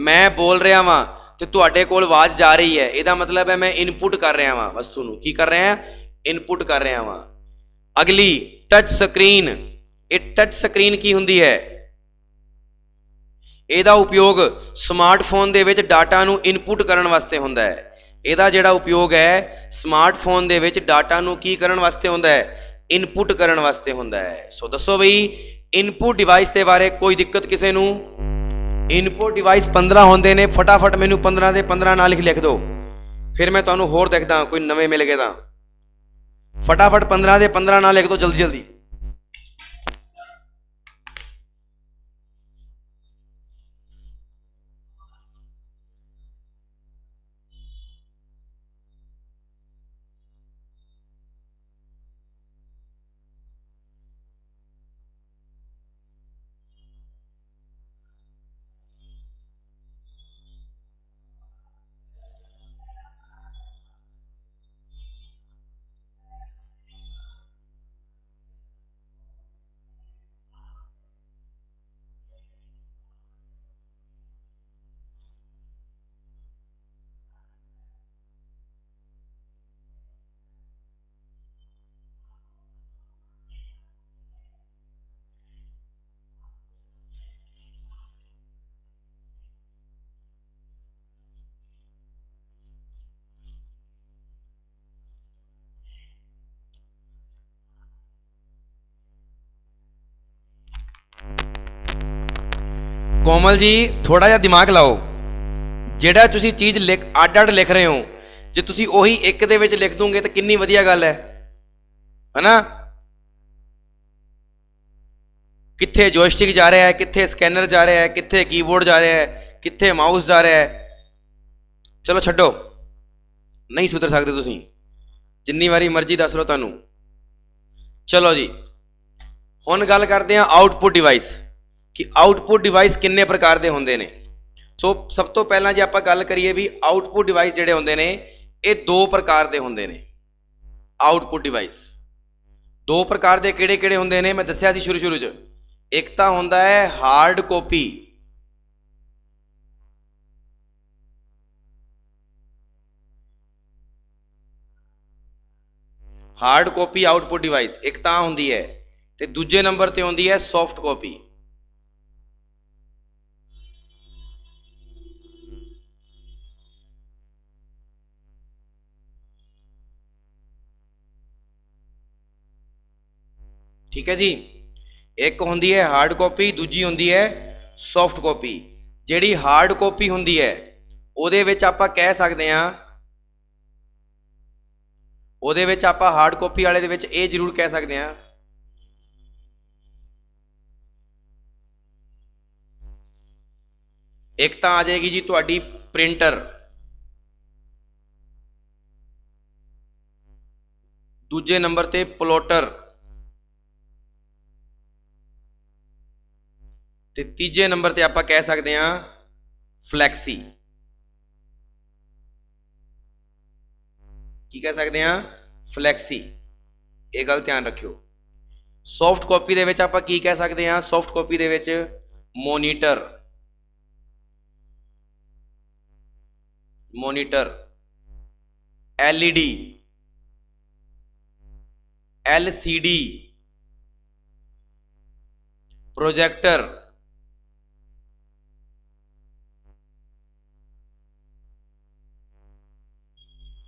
मैं बोल रहा वां तो तुहाडे कोल आवाज़ जा रही है, इसका मतलब है मैं इनपुट कर रहा वां वस्तु नूं। की कर रहे हैं? इनपुट कर रहा वां। अगली टच स्क्रीन। ये टच स्क्रीन की हुंदी है? ਇਹਦਾ उपयोग स्मार्टफोन ਦੇ ਵਿੱਚ डाटा ਨੂੰ इनपुट ਕਰਨ ਵਾਸਤੇ ਹੁੰਦਾ है। ਇਹਦਾ ਜਿਹੜਾ उपयोग है स्मार्टफोन ਦੇ ਵਿੱਚ डाटा ਨੂੰ ਕੀ ਕਰਨ ਵਾਸਤੇ ਹੁੰਦਾ है? इनपुट ਕਰਨ ਵਾਸਤੇ ਹੁੰਦਾ है। सो दसो बई इनपुट डिवाइस के बारे कोई दिक्कत किसी ਨੂੰ? इनपुट डिवाइस 15 होंदे ने। फटाफट मैनू 15 ਦੇ 15 ਨਾਲ लिख दो, फिर मैं तुहानू होर देखदा कोई नवे मिल गए। फटाफट 15 ਦੇ 15 ਨਾਲ लिख दो जल्दी जल्दी। कोमल जी थोड़ा जा दिमाग लाओ। ਜਿਹੜਾ ਤੁਸੀਂ चीज़ लिख ਅੱਡ ਅੱਡ लिख रहे हो, जे ਤੁਸੀਂ ਉਹੀ ਇੱਕ ਦੇ ਵਿੱਚ लिख दोगे तो कितनी वधिया गल है ना। कित्थे जॉयस्टिक जा रहा है, कित्थे स्कैनर जा रहा है, कित्थे कीबोर्ड जा रहा है, कित्थे माउस जा रहा है। चलो छड्डो, नहीं सुधर सकते तुसीं, जिन्नी वारी मर्जी दस लो तुहानूं। चलो जी हुण गल करते हैं आउटपुट डिवाइस कि आउटपुट डिवाइस किन्ने प्रकार के होंदे ने। सो सब तो पहला जे आपां गल करिए भी आउटपुट डिवाइस जिहड़े होंदे ने ये दो प्रकार के होंदे ने। आउटपुट डिवाइस दो प्रकार के किहड़े किहड़े हुंदे ने, मैं दस्सिया सी शुरू शुरू च। एक तो हुंदा है hard copy, hard copy output device एक तो हुंदी है, ते दूजे नंबर ते हुंदी है सॉफ्ट कॉपी। ठीक है जी, एक हुंदी है हार्ड कॉपी, दूजी हुंदी है सॉफ्ट कॉपी। जिहड़ी हार्ड कॉपी हुंदी है उहदे विच आपां कह सकदे हां, उहदे विच आपां हार्ड कॉपी वाले दे विच इह जरूर कह सकदे हां एक तो आ जाएगी जी तुहाडी प्रिंटर, दूजे नंबर ते प्लॉटर, ते तीजे नंबर ते आपां कह सकते हैं फ्लैक्सी। की कह सकते हैं? फ्लैक्सी। ये गल ध्यान रखियो। सॉफ्ट कॉपी दे विच आपां की कह सकते हैं? सॉफ्ट कॉपी दे विच monitor, monitor, LED, LCD, projector,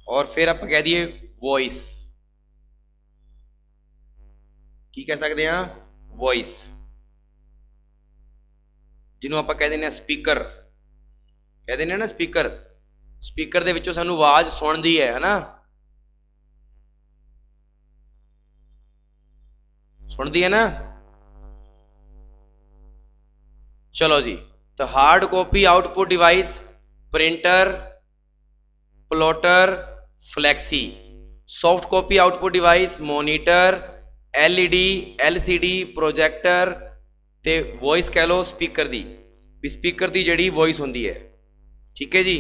और फिर आप कह दिए वॉइस। की कह सकते हैं? वॉइस, जिन्हों आप कह दें स्पीकर, कह दें ना स्पीकर, स्पीकर दे विचों सानू आवाज सुनदी है ना, सुनती है ना। चलो जी, तो hard copy output device printer, plotter, flexi. Soft copy output device monitor, LED, LCD, projector ते वॉइस कह लो स्पीकर दी, भी स्पीकर दी जिहड़ी वॉइस हुंदी है। ठीक है जी।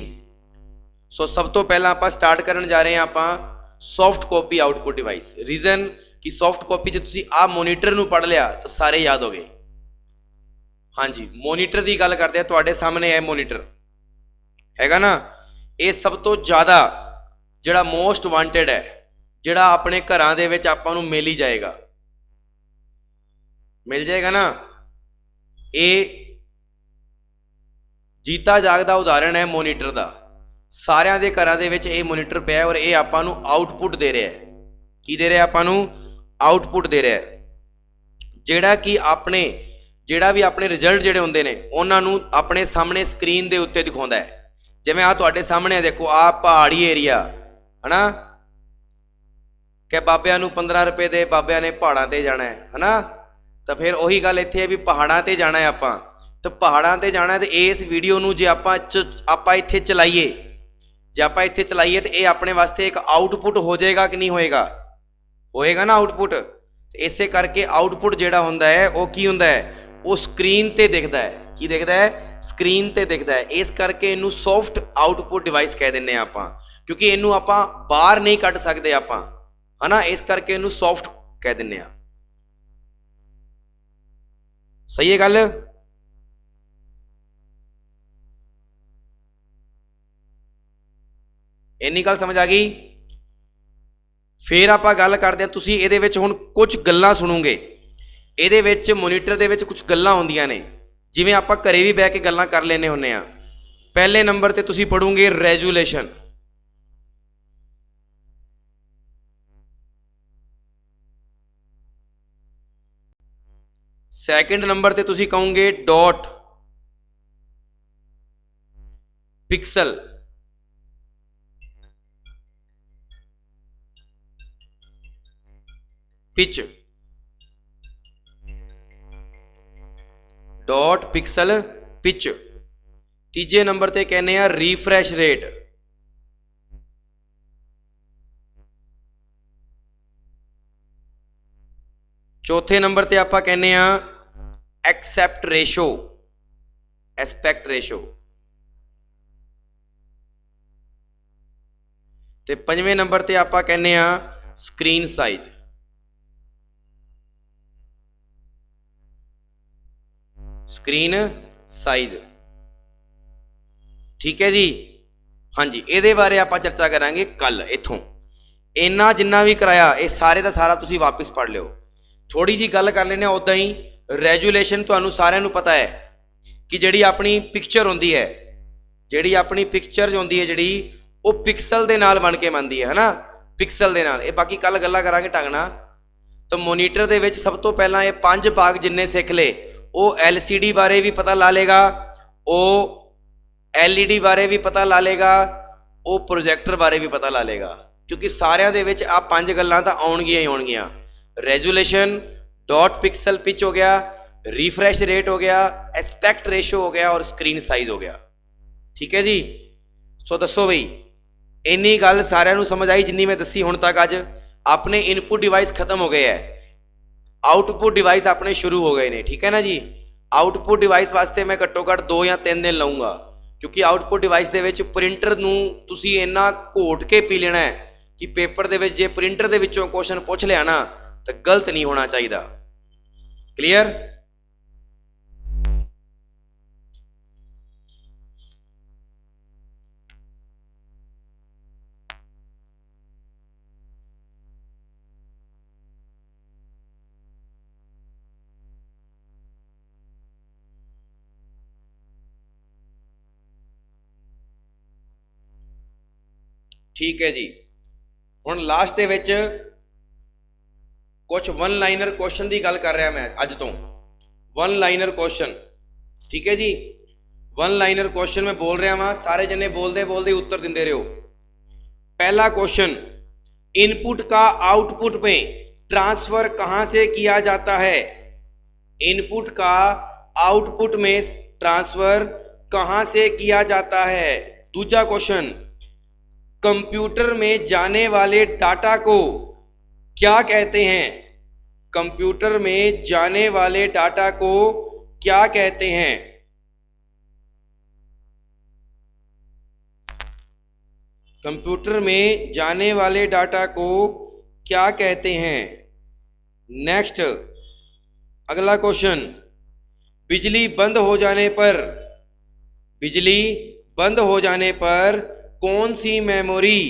सो सब तो पहला आप स्टार्ट करन जा रहे हैं आप soft copy output device. Reason कि सॉफ्ट कॉपी जो तुसीं आ मोनीटर नूं पढ़ लिया तो सारे याद हो गए। हाँ जी, मोनीटर की गल करते हैं, तुहाडे सामने है मोनीटर हैगा ना। ये सब तो ज़्यादा जिहड़ा मोस्ट वांटेड है, जिहड़ा अपने घरां दे विच आपां नूं मिल ही जाएगा, मिल जाएगा ना। ये जीता जागदा उदाहरण है मोनीटर का। सारिਆਂ ਦੇ ਘਰਾਂ ਦੇ ਵਿੱਚ ਇਹ ਮੋਨੀਟਰ ਪਿਆ ਔਰ ਇਹ ਆਪਾਂ ਨੂੰ ਆਊਟਪੁੱਟ ਦੇ ਰਿਹਾ ਹੈ। ਕੀ ਦੇ ਰਿਹਾ ਆਪਾਂ ਨੂੰ? ਆਊਟਪੁੱਟ ਦੇ ਰਿਹਾ ਹੈ, ਜਿਹੜਾ ਕਿ ਆਪਣੇ ਜਿਹੜਾ ਵੀ ਆਪਣੇ ਰਿਜ਼ਲਟ ਜਿਹੜੇ ਹੁੰਦੇ ਨੇ ਉਹਨਾਂ ਨੂੰ ਆਪਣੇ ਸਾਹਮਣੇ ਸਕਰੀਨ ਦੇ ਉੱਤੇ ਦਿਖਾਉਂਦਾ ਹੈ। ਜਿਵੇਂ ਆ ਤੁਹਾਡੇ ਸਾਹਮਣੇ ਦੇਖੋ, ਆ ਪਹਾੜੀ ਏਰੀਆ ਹਨਾ, ਕਿ ਬਾਬਿਆਂ ਨੂੰ 15 ਰੁਪਏ ਦੇ ਬਾਬਿਆਂ ਨੇ ਪਹਾੜਾਂ ਤੇ ਜਾਣਾ ਹੈ ਹਨਾ। ਤਾਂ ਫਿਰ ਉਹੀ ਗੱਲ ਇੱਥੇ ਹੈ ਵੀ ਪਹਾੜਾਂ ਤੇ ਜਾਣਾ ਹੈ ਆਪਾਂ, तो पहाड़ों पर जाना है। तो इस वीडियो में जो आप इत्थे चलाइए, जो आप इत्थे चलाइए तो ये अपने वास्ते एक आउटपुट हो जाएगा कि नहीं होएगा? होएगा ना आउटपुट। तो इसे करके आउटपुट जिहड़ा हुंदा है वो की हुंदा है? वो स्क्रीन ते दिखता है। की दिखता है? स्क्रीन ते दिखता है। इस करके इनू सॉफ्ट आउटपुट डिवाइस कह दिंदे आं आपां, क्योंकि इनू आपां बाहर नहीं कढ सकते आपां है ना, इस करके इनू सॉफ्ट कह दिंदे आं। सही है गल? इन्नी गल समझ आ गई? फिर आप गल करते हैं, तुसीं इहदे विच हुण कुछ गल्लां सुनोगे। इहदे विच मोनीटर दे विच कुछ गल्लां होंदियां ने, जिवें आपां घरे भी बह के गल्लां कर लैंदे हुंदे आ। पहले नंबर ते तुसीं पढ़ोगे रेजूलेशन, सैकेंड नंबर ते तुसीं कहोगे dot, pixel, pitch, dot, pixel, pitch. तीजे नंबर ते कहने आ रिफ्रैश रेट, चौथे नंबर ते आपां कहने आ एक्सेप्ट रेशो, एस्पेक्ट रेशो, ते पंजवें नंबर ते आपां कहने आ स्क्रीन साइज। Screen size. ठीक है जी। हाँ जी, ये बारे आप चर्चा करांगे कल। इथों इन्ना जिन्ना भी कराया ये सारे का सारा तुसी वापस पढ़ लियो। थोड़ी जी गल कर लेने उदा ही रेजुलेशन तुहानू सारिਆਂ ਨੂੰ पता है कि जिहड़ी अपनी पिक्चर होंदी है, जिहड़ी अपनी पिक्चर होंदी है जिहड़ी वो पिक्सल दे नाल बन के बनती है ना, पिक्सल दे नाल। ये बाकी कल गल्लां करांगे ढंग नाल। तो मोनीटर दे विच सब तो पहला ये 5 भाग जिन्ने सीख ले वो LCD बारे भी पता ला लेगा, वो LED बारे भी पता ला लेगा, वो प्रोजैक्टर बारे भी पता ला लेगा, क्योंकि सारिਆਂ ਦੇ ਵਿੱਚ आ 5 ਗੱਲਾਂ ਤਾਂ ਆਉਣਗੀਆਂ ਹੀ ਆਉਣਗੀਆਂ। रेजुलेशन, डॉट पिक्सल पिच हो गया, रिफ्रेश रेट हो गया, एस्पेक्ट रेशो हो गया और स्क्रीन साइज हो गया। ठीक है जी। सो दसो बई इन्नी गल सारिਆਂ ਨੂੰ समझ आई जिन्नी मैं दसी हुण तक। अज अपने इनपुट डिवाइस खत्म हो गए है, आउटपुट डिवाइस अपने शुरू हो गए ने। ठीक है ना जी। आउटपुट डिवाइस वास्ते मैं घट्टो घट्ट 2 या 3 दिन लाऊंगा, क्योंकि आउटपुट डिवाइस दे विच प्रिंटर नूं तुसीं इन्ना घोट के पी लेना है कि पेपर दे विच जे प्रिंटर दे विचों क्वेश्चन पूछ लिया ना तो गलत नहीं होना चाहिए। क्लियर। ठीक है जी। हुण लास्ट दे विच कुछ वन लाइनर क्वेश्चन की गल कर रहा मैं अज तो। One liner question. ठीक है जी। वन लाइनर क्वेश्चन मैं बोल रहा वहां, सारे जने बोलते बोलते उत्तर देंदे रहो। पहला क्वेश्चन, इनपुट का आउटपुट में ट्रांसफर कहां से किया जाता है? इनपुट का आउटपुट में ट्रांसफर कहां से किया जाता है? दूसरा क्वेश्चन, कंप्यूटर में जाने वाले डाटा को क्या कहते हैं? कंप्यूटर में जाने वाले डाटा को क्या कहते हैं? कंप्यूटर में जाने वाले डाटा को क्या कहते हैं? नेक्स्ट अगला क्वेश्चन, बिजली बंद हो जाने पर, बिजली बंद हो जाने पर कौन सी मेमोरी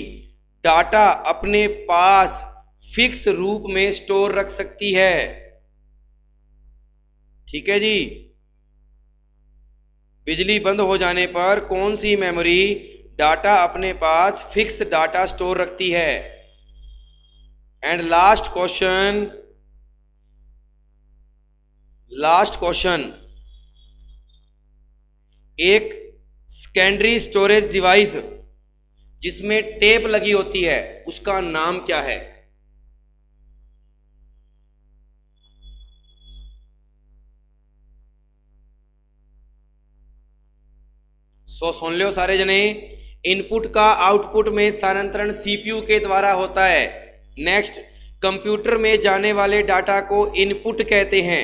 डाटा अपने पास फिक्स रूप में स्टोर रख सकती है? ठीक है जी। बिजली बंद हो जाने पर कौन सी मेमोरी डाटा अपने पास फिक्स डाटा स्टोर रखती है? And last question, last question, एक सेकेंडरी स्टोरेज डिवाइस जिसमें टेप लगी होती है उसका नाम क्या है? सो सुन लो सारे जने, इनपुट का आउटपुट में स्थानांतरण सीपीयू के द्वारा होता है। नेक्स्ट, कंप्यूटर में जाने वाले डाटा को इनपुट कहते हैं।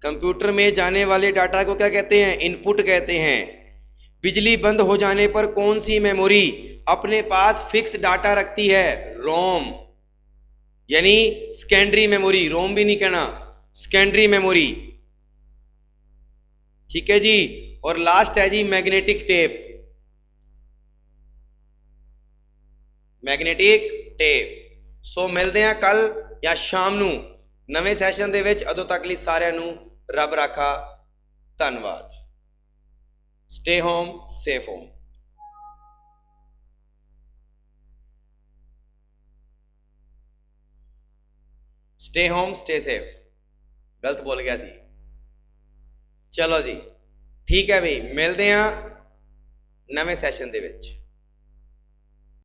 कंप्यूटर में जाने वाले डाटा को क्या कहते हैं? इनपुट कहते हैं। बिजली बंद हो जाने पर कौन सी मेमोरी अपने पास फिक्स डाटा रखती है? रोम, यानी सेकेंडरी मेमोरी, रोम भी नहीं कहना, सेकेंडरी मेमोरी। ठीक है जी। और लास्ट है जी मैग्नेटिक टेप, मैग्नेटिक टेप। सो मिलते हैं कल या शाम नू नवे सैशन दे विच। अदों तक लई सारिਆਂ ਨੂੰ रब राखा। धन्यवाद। Stay home, safe home. Stay home, stay safe. गलत बोल गया सी। चलो जी, ठीक है भाई, मिलते हैं नवे सैशन दे विच।